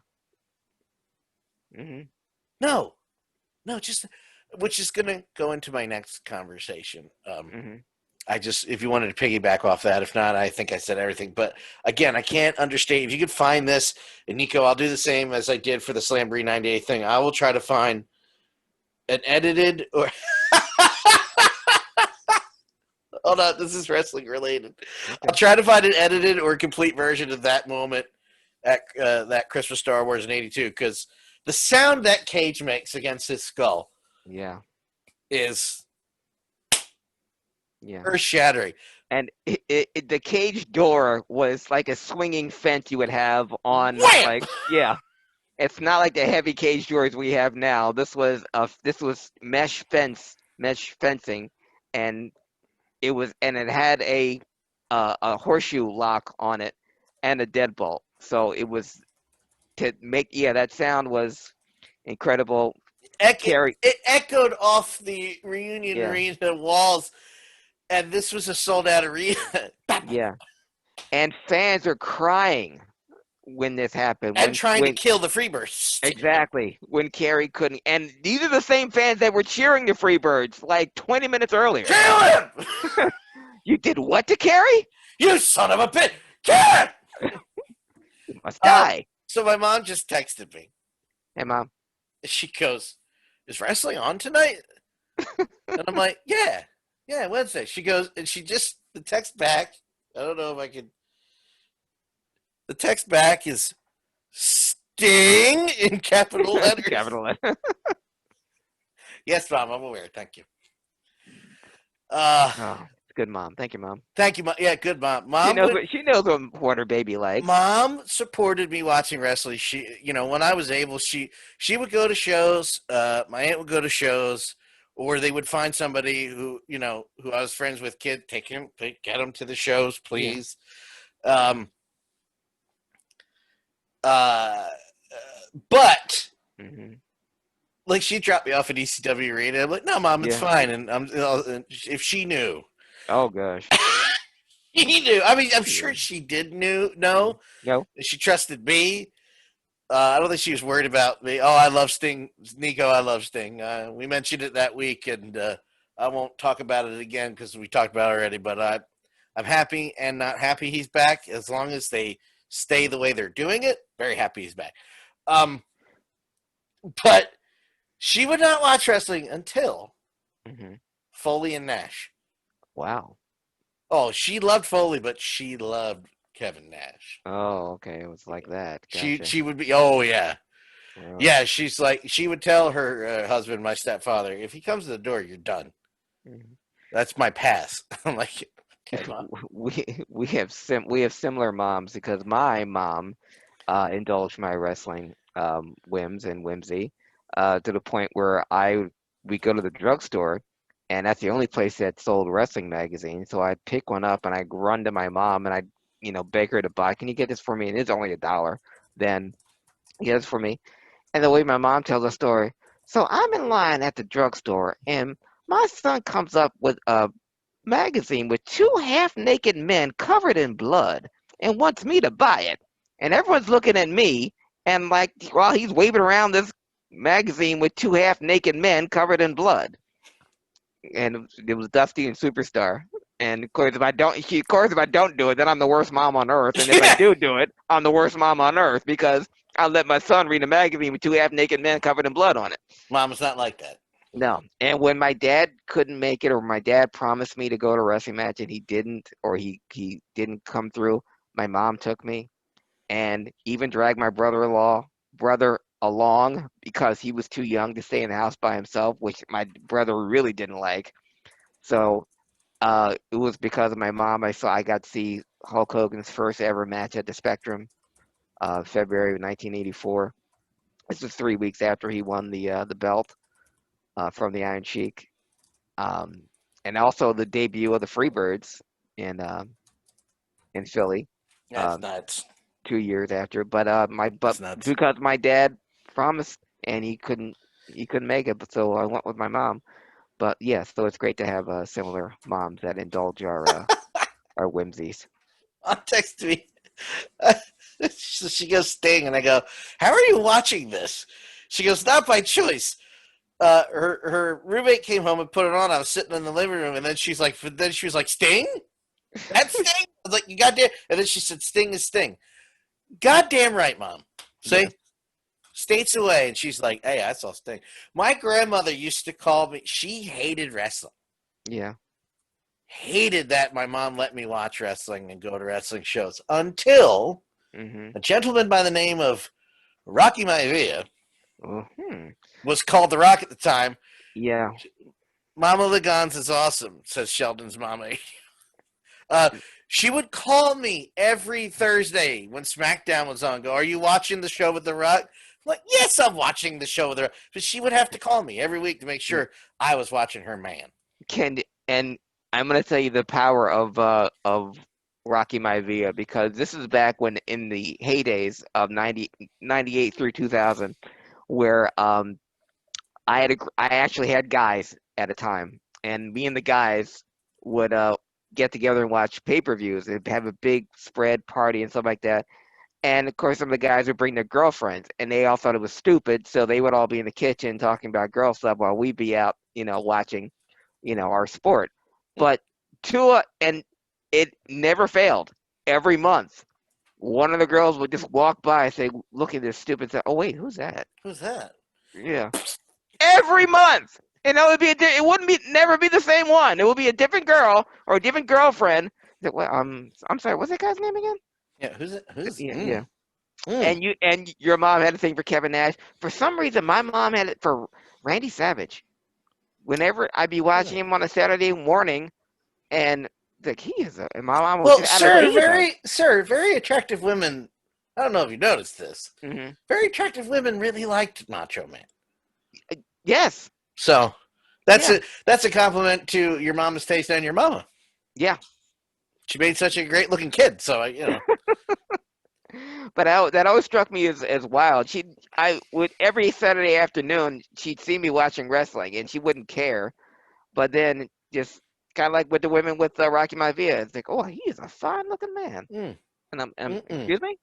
No, just which is going to go into my next conversation. If you wanted to piggyback off that, if not, I think I said everything. But again, I can't understand. If you could find this, and Nico, I'll do the same as I did for the Slamboree 98 thing. I will try to find an edited or hold on, this is wrestling related. Okay. I'll try to find an edited or complete version of that moment at that Christmas Star Wars in '82, because the sound that Cage makes against his skull, is earth-shattering. And the cage door was like a swinging fence you would have on, It's not like the heavy cage doors we have now. This was mesh fence mesh fencing, and it had a horseshoe lock on it and a deadbolt. So it was to make that sound was incredible. Carrie, It echoed off the reunion yeah, arena walls, and this was a sold out arena. yeah, and fans are crying when this happened. And trying to When kill the Freebirds. exactly when Carrie couldn't, and these are the same fans that were cheering the Freebirds like 20 minutes earlier. Kill him! You did what to Carrie? You son of a bitch! Kill him! You must die. So my mom just texted me. Hey, Mom. She goes, "Is wrestling on tonight?" And I'm like, "Yeah, Wednesday." She goes, and the text back. I don't know if I can. The text back is Sting in capital letters. Capital letter. Yes, Mom, I'm aware. Thank you. Oh, good Mom. Thank you, Mom. Thank you, Mom. Yeah, good Mom. She knows what her baby likes. Mom supported me watching wrestling. She, when I was able, she would go to shows. My aunt would go to shows, or they would find somebody who I was friends with. Get him to the shows, please. Yeah. But like she dropped me off at ECW arena. I'm like, no, Mom, it's fine. And if she knew, oh gosh, she knew. I mean, I'm sure she did know. No, she trusted me. I don't think she was worried about me. Oh, I love Sting, Nico. I love Sting. We mentioned it that week, and I won't talk about it again because we talked about it already. But I'm happy and not happy he's back. As long as they stay the way they're doing it, very happy he's back. But she would not watch wrestling until Foley and Nash. Wow. Oh, she loved Foley, but she loved Kevin Nash. Oh, okay. It was like that. Gotcha. She would be. Oh yeah. Oh. Yeah, she's like, she would tell her husband, my stepfather, if he comes to the door, you're done. That's my pass. I'm like, okay, Mom. we have similar moms because my mom indulged my wrestling whims and whimsy to the point where we go to the drugstore, and that's the only place that sold wrestling magazines. So I'd pick one up and I'd run to my mom and I'd beg her to buy. Can you get this for me? And it's only $1. Then get this for me. And the way my mom tells the story. So I'm in line at the drugstore, and my son comes up with a magazine with 2 half-naked men covered in blood and wants me to buy it. And everyone's looking at me, and like while he's waving around this magazine with 2 half-naked men covered in blood. And it was Dusty and Superstar. And of course, if I don't do it, then I'm the worst mom on earth. And if I do it, I'm the worst mom on earth because I let my son read a magazine with 2 half-naked men covered in blood on it. Mom's not like that. No. And when my dad couldn't make it, or my dad promised me to go to a wrestling match and he didn't, or he didn't come through, my mom took me and even dragged my brother along because he was too young to stay in the house by himself, which my brother really didn't like. So it was because of my mom. I got to see Hulk Hogan's first ever match at the Spectrum, February of 1984. This was 3 weeks after he won the belt from the Iron Sheik, and also the debut of the Freebirds in Philly. That's nuts. 2 years after, but because my dad promised and he couldn't make it, so I went with my mom. But yes, so it's great to have similar moms that indulge our whimsies. Text me. So she goes, Sting, and I go, how are you watching this? She goes, not by choice. Her roommate came home and put it on. I was sitting in the living room, and then she was like, Sting? That's Sting? I was like, you goddamn. And then she said, Sting is Sting. Goddamn right, Mom. See? Yeah. States away, and she's like, hey, I saw Sting. My grandmother used to call me. She hated wrestling. Yeah. Hated that my mom let me watch wrestling and go to wrestling shows until a gentleman by the name of Rocky Maivia was called The Rock at the time. Yeah. Mama Ligon's is awesome, says Sheldon's mama. She would call me every Thursday when SmackDown was on. Go, are you watching the show with The Rock? Like, yes, I'm watching the show with her, but she would have to call me every week to make sure I was watching her man. And I'm gonna tell you the power of Rocky Maivia, because this is back when in the heydays of 98 through 2000, where I actually had guys at a time, and me and the guys would get together and watch pay-per-views and have a big spread party and stuff like that. And of course, some of the guys would bring their girlfriends, and they all thought it was stupid, so they would all be in the kitchen talking about girl stuff while we'd be out, watching, our sport. But Tua, and it never failed. Every month, one of the girls would just walk by and say, look at this stupid stuff. Oh, wait, who's that? Who's that? Yeah. Every month. And it wouldn't never be the same one. It would be a different girl or a different girlfriend. I'm sorry, what's that guy's name again? Yeah, who's it? Yeah. And your mom had a thing for Kevin Nash. For some reason, my mom had it for Randy Savage. Whenever I'd be watching him on a Saturday morning, and like and my mom was just out of very attractive women. I don't know if you noticed this. Mm-hmm. Very attractive women really liked Macho Man. Yes. So that's a compliment to your mama's taste and your mama. Yeah. She made such a great looking kid. So But that always struck me as wild. I would every Saturday afternoon she'd see me watching wrestling and she wouldn't care, but then just kind of like with the women with Rocky Maivia, it's like, oh, he is a fine looking man. And I'm excuse me.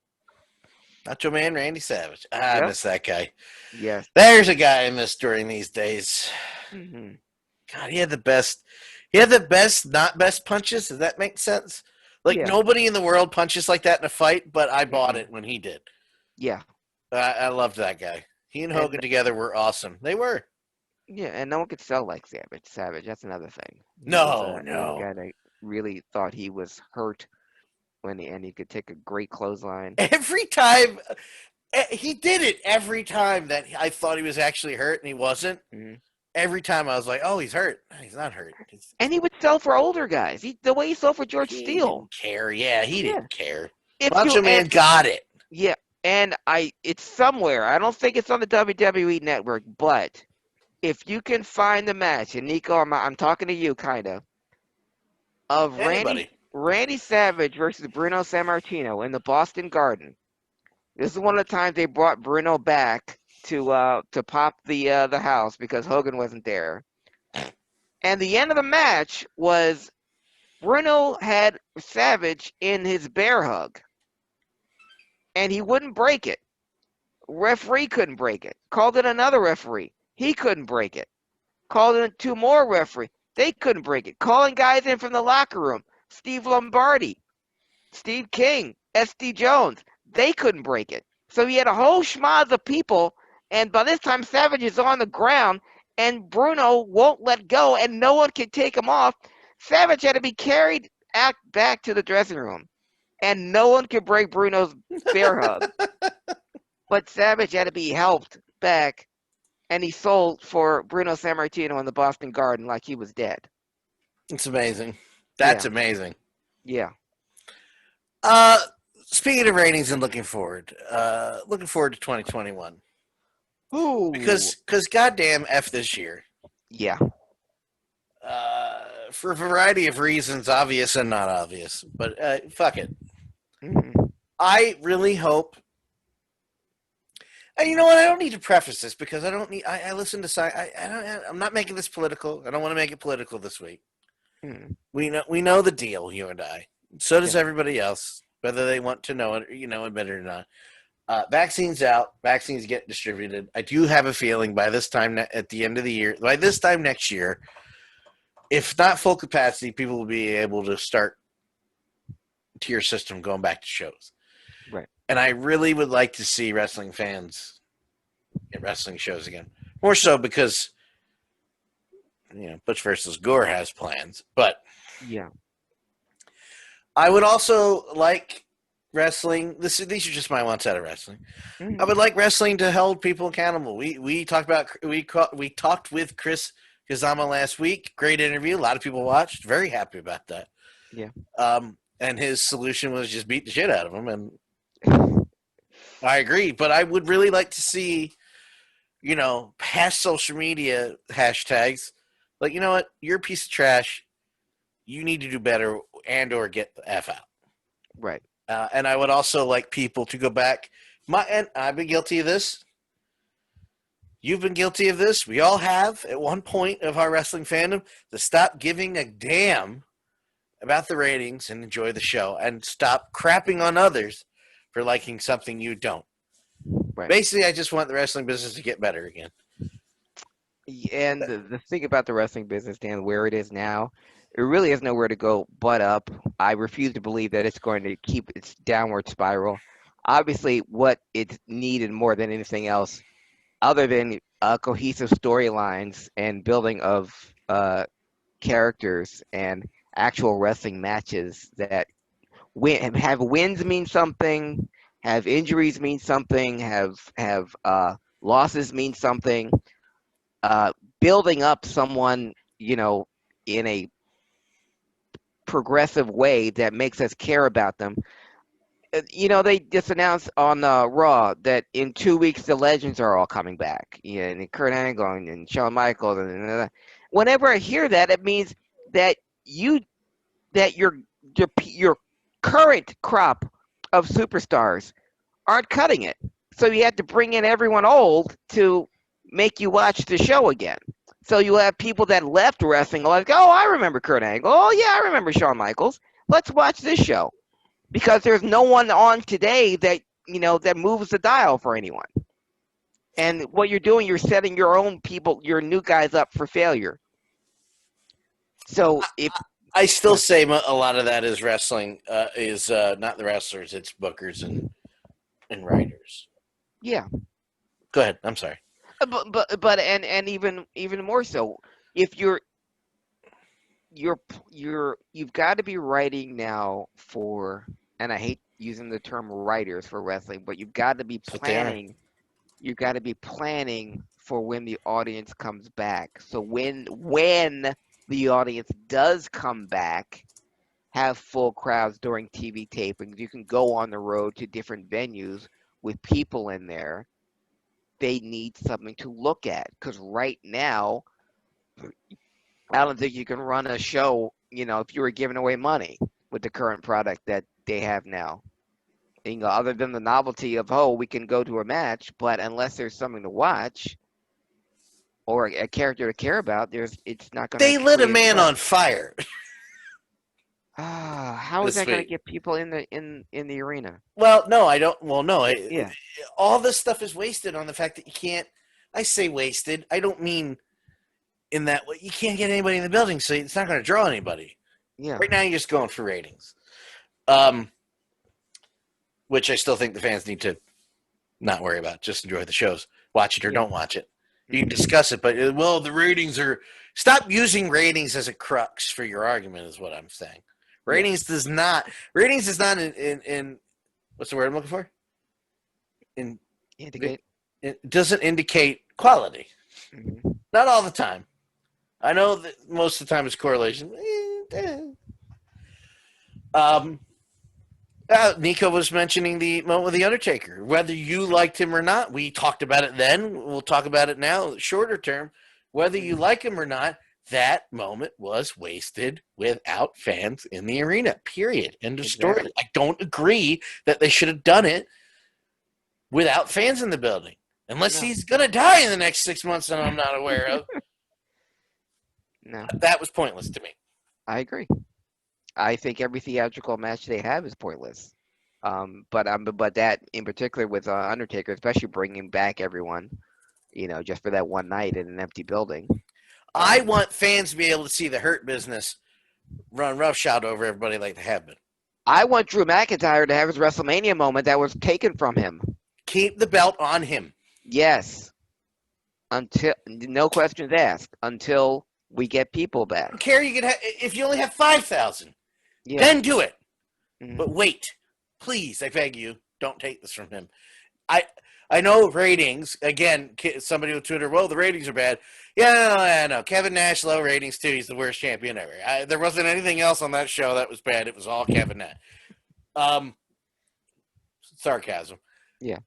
Macho Man Randy Savage. I miss that guy. Yes. There's a guy I miss during these days. Mm-hmm. God, he had the best. He had the best, not best punches. Does that make sense? Like nobody in the world punches like that in a fight, but I bought it when he did. Yeah. I loved that guy. He and Hogan together were awesome. They were. Yeah, and no one could sell like Savage. That's another thing. He no. was a guy that really thought he was hurt and he could take a great clothesline. Every time he did it, every time that I thought he was actually hurt and he wasn't. Mm-hmm. Every time I was like, "Oh, he's hurt. He's not hurt." And he would sell for older guys. The way he sold for George Steele. Didn't care. Yeah, he didn't care. Macho Man got it. Yeah, and it's somewhere. I don't think it's on the WWE network, but if you can find the match, and Nico, I'm talking to you, kind of Randy Savage versus Bruno Sammartino in the Boston Garden. This is one of the times they brought Bruno back to pop the house because Hogan wasn't there. And the end of the match was Bruno had Savage in his bear hug. And he wouldn't break it. Referee couldn't break it. Called in another referee. He couldn't break it. Called in 2 more referees. They couldn't break it. Calling guys in from the locker room. Steve Lombardi, Steve King, S.D. Jones. They couldn't break it. So he had a whole schmoz of people, and by this time Savage is on the ground, and Bruno won't let go, and no one can take him off. Savage had to be carried back to the dressing room, and no one could break Bruno's bear hug. But Savage had to be helped back, and he sold for Bruno Sammartino in the Boston Garden like he was dead. It's amazing. That's amazing. Yeah. Speaking of ratings and looking forward to 2021. Ooh. Because goddamn F this year. Yeah. For a variety of reasons, obvious and not obvious. But fuck it. Mm-hmm. I really hope. And you know what? I don't need to preface this because I don't need. I listen to. I'm not making this political. I don't want to make it political this week. We know the deal, you and I. So does everybody else, whether they want to know it, admit it or not. Vaccines out. Vaccines get distributed. I do have a feeling by this time at the end of the year, by this time next year, if not full capacity, people will be able to start tier system going back to shows. Right. And I really would like to see wrestling fans at wrestling shows again. More so because, Butch versus Gore has plans. But yeah, I would also like wrestling. These are just my wants out of wrestling. I would like wrestling to hold people accountable. We talked with Chris Kazama last week. Great interview. A lot of people watched. Very happy about that. Yeah. And his solution was just beat the shit out of him. And I agree, but I would really like to see, past social media hashtags. Like, you know what? You're a piece of trash. You need to do better and/or get the F out. Right. And I would also like people to go back. And I've been guilty of this. You've been guilty of this. We all have at one point of our wrestling fandom to stop giving a damn about the ratings and enjoy the show and stop crapping on others for liking something you don't. Right. Basically, I just want the wrestling business to get better again. And the thing about the wrestling business, Dan, where it is now, it really has nowhere to go but up. I refuse to believe that it's going to keep its downward spiral. Obviously, what it's needed more than anything else, other than cohesive storylines and building of characters and actual wrestling matches that have wins mean something, have injuries mean something, have losses mean something. Uh, Building up someone, in a progressive way that makes us care about them. They just announced on Raw that in 2 weeks the legends are all coming back. And Kurt Angle and Shawn Michaels and whenever I hear that, it means that you that your current crop of superstars aren't cutting it. So you have to bring in everyone old to make you watch the show again. So you have people that left wrestling like, oh, I remember Kurt Angle. Oh, yeah, I remember Shawn Michaels. Let's watch this show. Because there's no one on today that, that moves the dial for anyone. And what you're doing, you're setting your own people, your new guys up for failure. So if I still say a lot of that is wrestling, is not the wrestlers, it's bookers and writers. Yeah. Go ahead. I'm sorry. But and even more so, if you've got to be writing now for, and I hate using the term writers for wrestling, but you've got to be planning. You've got to be planning for when the audience comes back. So when the audience does come back, have full crowds during TV tapings. You can go on the road to different venues with people in there. They need something to look at because right now, I don't think you can run a show, if you were giving away money with the current product that they have now. Other than the novelty of, oh, we can go to a match, but unless there's something to watch or a character to care about, it's not going to. They lit a man on fire. How is that going to get people in the arena? Well, no, I don't. Well, no. All this stuff is wasted on the fact that you can't. I say wasted. I don't mean in that way. You can't get anybody in the building, so it's not going to draw anybody. Yeah. Right now, you're just going for ratings. Which I still think the fans need to not worry about. Just enjoy the shows. Watch it or don't watch it. You can discuss it, but the ratings are. Stop using ratings as a crux for your argument. Is what I'm saying. Ratings does not in what's the word I'm looking for? Indicate. It doesn't indicate quality. Mm-hmm. Not all the time. I know that most of the time it's correlation. Nico was mentioning the moment with The Undertaker. Whether you liked him or not, we talked about it then. We'll talk about it now, shorter term. Whether you like him or not, that moment was wasted without fans in the arena, period. End of story. I don't agree that they should have done it without fans in the building. Unless he's going to die in the next 6 months that I'm not aware of. No. That was pointless to me. I agree. I think every theatrical match they have is pointless. But that in particular with Undertaker, especially bringing back everyone, just for that one night in an empty building. I want fans to be able to see the Hurt Business run roughshod over everybody like they have been. I want Drew McIntyre to have his WrestleMania moment that was taken from him. Keep the belt on him. Yes. Until no questions asked. Until we get people back. I don't care. You can if you only have 5,000, then do it. Mm-hmm. But wait, please, I beg you, don't take this from him. I know ratings. Again, somebody on Twitter, well, the ratings are bad. Yeah, no. Kevin Nash, low ratings, too. He's the worst champion ever. There wasn't anything else on that show that was bad. It was all Kevin Nash. Sarcasm. Yeah.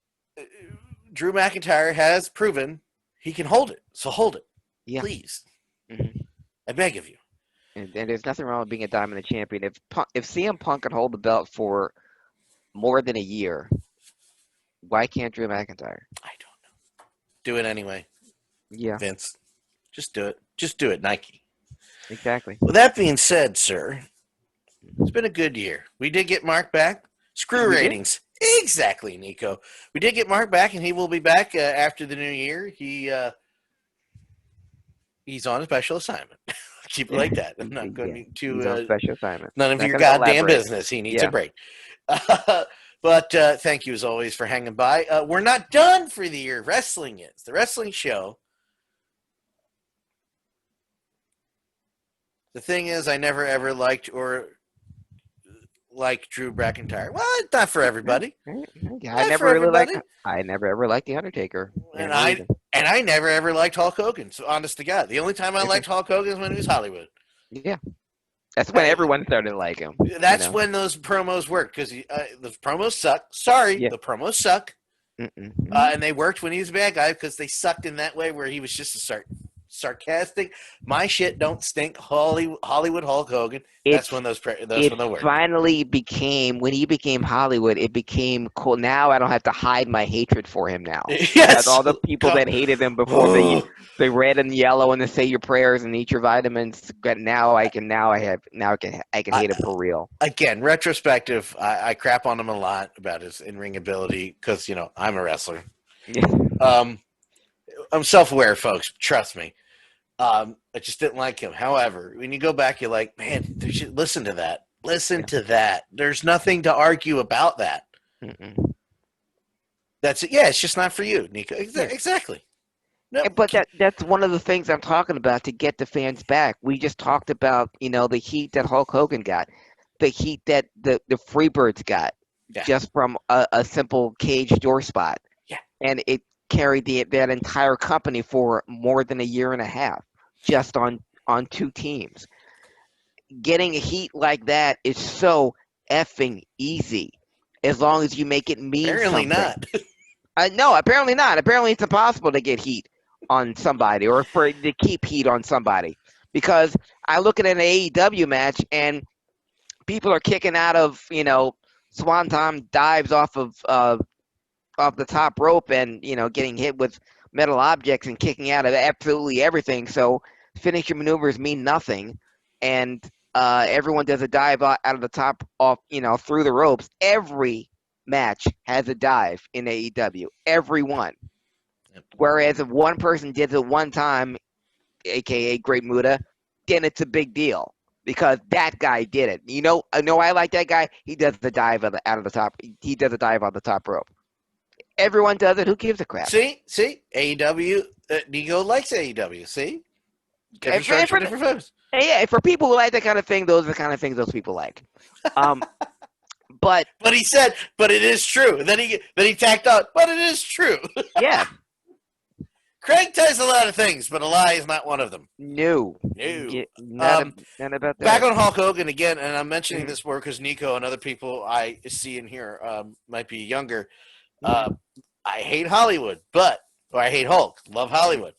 Drew McIntyre has proven he can hold it. So hold it. Yeah. Please. Mm-hmm. I beg of you. And there's nothing wrong with being a Diamond Champion. If CM Punk can hold the belt for more than a year, why can't Drew McIntyre? I don't know. Do it anyway, Yeah, Vince. Just do it. Just do it, Nike. exactly. With that being said, sir, it's been a good year. We did get Mark back. Screw We did. ratings. Exactly, Nico. We did get Mark back, and he will be back after the new year. He's on a special assignment. Keep it like that. I'm not Yeah, going he's on to special assignment. none of Not your going to goddamn elaborate. business. He needs a Yeah. break. But thank you as always for hanging by. We're not done for the year. Wrestling is the wrestling show. The thing is, I never ever liked Drew McIntyre. Well, it's not for everybody. Yeah, Not for everybody. I never ever liked the Undertaker. And Never even. I never ever liked Hulk Hogan. So honest to God, the only time I liked Hulk Hogan is when he was Hollywood. Yeah, that's when everyone started to like him. That's when those promos worked because the promos suck. Sorry, Yeah. the promos suck. Mm-mm. And they worked when he was a bad guy because they sucked in that way where he was just sarcastic. My shit don't stink. Hollywood Hulk Hogan. That's when those work. Finally became when he became Hollywood. It became cool. Now I don't have to hide my hatred for him. Now, Yes, all the people that hated him before, the red and yellow and the say your prayers and eat your vitamins. But now I can hate him for real. Again, retrospective. I crap on him a lot about his in-ring ability because I'm a wrestler. Yeah. I'm self-aware, folks. Trust me. I just didn't like him. However, when you go back, you're like, man, you should listen to that. Listen to that. There's nothing to argue about that. Mm-mm. That's it. Yeah, it's just not for you, Nico. Exactly. No, But that's one of the things I'm talking about to get the fans back. We just talked about, the heat that Hulk Hogan got, the heat that the Freebirds got just from a simple cage door spot. Yeah. And it carried that entire company for more than a year and a half just on two teams. Getting a heat like that is so effing easy as long as you make it mean apparently something. Not. No, apparently not. Apparently it's impossible to get heat on somebody or to keep heat on somebody. Because I look at an AEW match and people are kicking out of, swanton dives off of the top rope and, getting hit with metal objects and kicking out of absolutely everything. So finisher maneuvers mean nothing. And everyone does a dive out of the top off, through the ropes. Every match has a dive in AEW. Every one. Yep. Whereas if one person did it one time, aka Great Muta, then it's a big deal because that guy did it. I like that guy. He does the dive out of the top. He does a dive on the top rope. Everyone does it. Who gives a crap? See, AEW. Nico likes AEW. See, different strokes for different folks. Yeah, for people who like that kind of thing, those are the kind of things those people like. But he said, but it is true. Then he tacked on, but it is true. Yeah. Craig says a lot of things, but a lie is not one of them. No. Not about that. Back on Hulk Hogan again, and I'm mentioning this more because Nico and other people I see in here might be younger. I hate Hollywood, or I hate Hulk. Love Hollywood.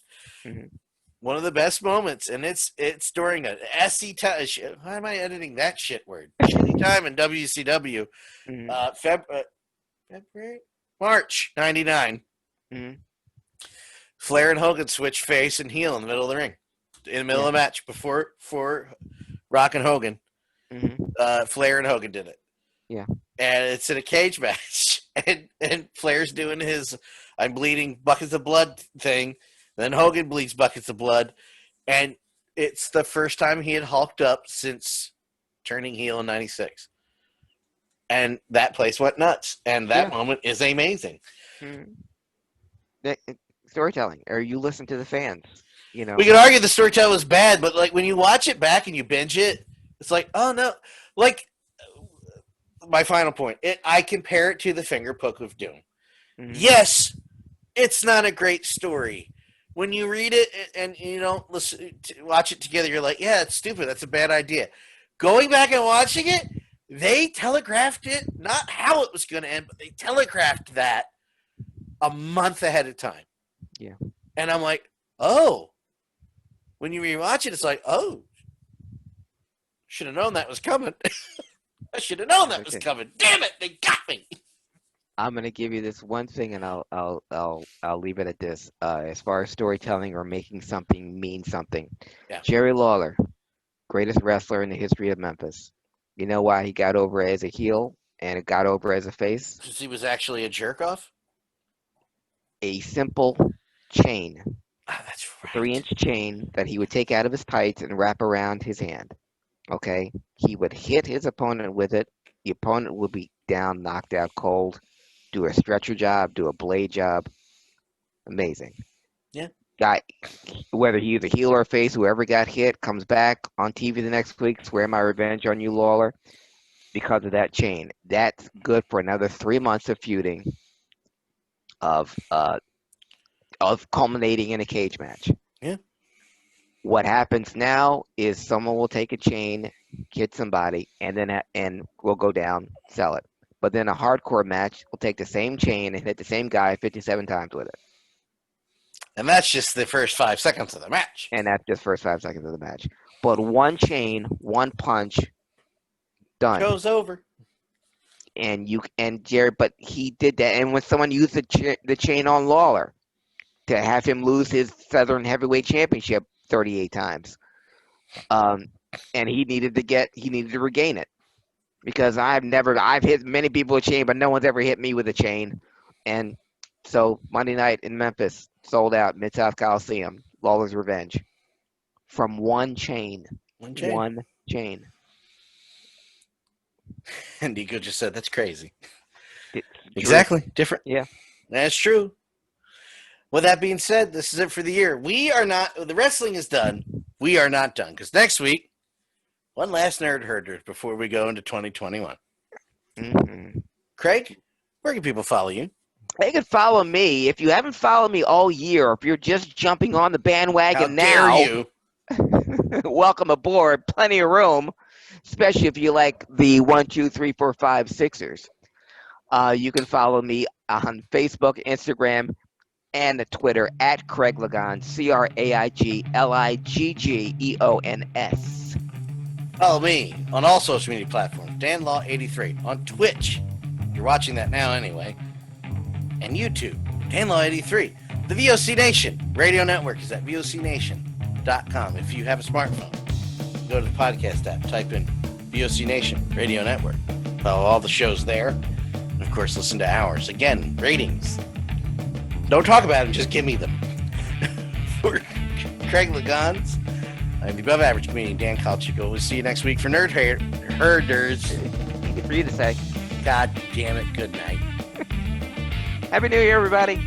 Mm-hmm. One of the best moments, and it's during a SE time. Why am I editing that shit word? Shitty time in WCW. February, March '99. Mm-hmm. Flair and Hogan switch face and heel in the middle of the ring, in the middle of the match before Rock and Hogan. Mm-hmm. Flair and Hogan did it. Yeah, and it's in a cage match, and Flair's doing his "I'm bleeding buckets of blood" thing. Then Hogan bleeds buckets of blood, and it's the first time he had hulked up since turning heel in '96. And that place went nuts, and that moment is amazing. Mm-hmm. Storytelling, or you listen to the fans. We could argue the storytelling was bad, but like when you watch it back and you binge it, it's like, oh no, like my final point. I compare it to the Finger Poke of Doom. Mm-hmm. Yes, it's not a great story. When you read it and you don't watch it together, you're like, yeah, it's stupid. That's a bad idea. Going back and watching it, they telegraphed it, not how it was going to end, but they telegraphed that a month ahead of time. Yeah. And I'm like, oh. When you rewatch it, it's like, oh. Should have known that was coming. I should have known that was coming. Damn it, they got me. I'm gonna give you this one thing, and I'll leave it at this. As far as storytelling or making something mean something, Jerry Lawler, greatest wrestler in the history of Memphis. You know why he got over as a heel and got over as a face? Because he was actually a jerk off. A simple chain. That's right. 3-inch chain that he would take out of his tights and wrap around his hand. Okay, he would hit his opponent with it. The opponent would be down, knocked out cold. Do a stretcher job, do a blade job. Amazing. Yeah. Guy, whether he's a heel or a face, whoever got hit comes back on TV the next week, swear my revenge on you, Lawler, because of that chain. That's good for another 3 months of feuding, of culminating in a cage match. Yeah. What happens now is someone will take a chain, hit somebody, and we'll go down, sell it. But then a hardcore match will take the same chain and hit the same guy 57 times with it. And that's just the first 5 seconds of the match. And that's just first 5 seconds of the match. But one chain, one punch, done. Goes over. And Jerry, but he did that. And when someone used the chain on Lawler to have him lose his Southern Heavyweight Championship 38 times, and he needed to regain it. Because I've hit many people with a chain, but no one's ever hit me with a chain. And so Monday night in Memphis, sold out, Mid-South Coliseum, Lawler's Revenge. From one chain. One chain. And Nico just said, that's crazy. Exactly. Different. Yeah. That's true. With that being said, this is it for the year. The wrestling is done. We are not done. Because next week, one last Nerd Herder before we go into 2021. Mm-hmm. Craig, where can people follow you? They can follow me. If you haven't followed me all year, or if you're just jumping on the bandwagon now, welcome aboard. Plenty of room, especially if you like the 1, 2, 3, 4, 5, Sixers. You can follow me on Facebook, Instagram, and Twitter at Craig Ligons, CraigLiggeons. Follow me on all social media platforms, DanLaw83, on Twitch. You're watching that now anyway. And YouTube, DanLaw83. The VOC Nation radio network is at VOCNation.com. If you have a smartphone, go to the podcast app, type in VOC Nation radio network. Follow all the shows there. And of course, listen to ours. Again, ratings. Don't talk about them, just give me them. For Craig Ligons, I'm the above average comedian Dan Calchico. We'll see you next week for Nerd Herders. Easy for you to say. God damn it. Good night. Happy New Year, everybody.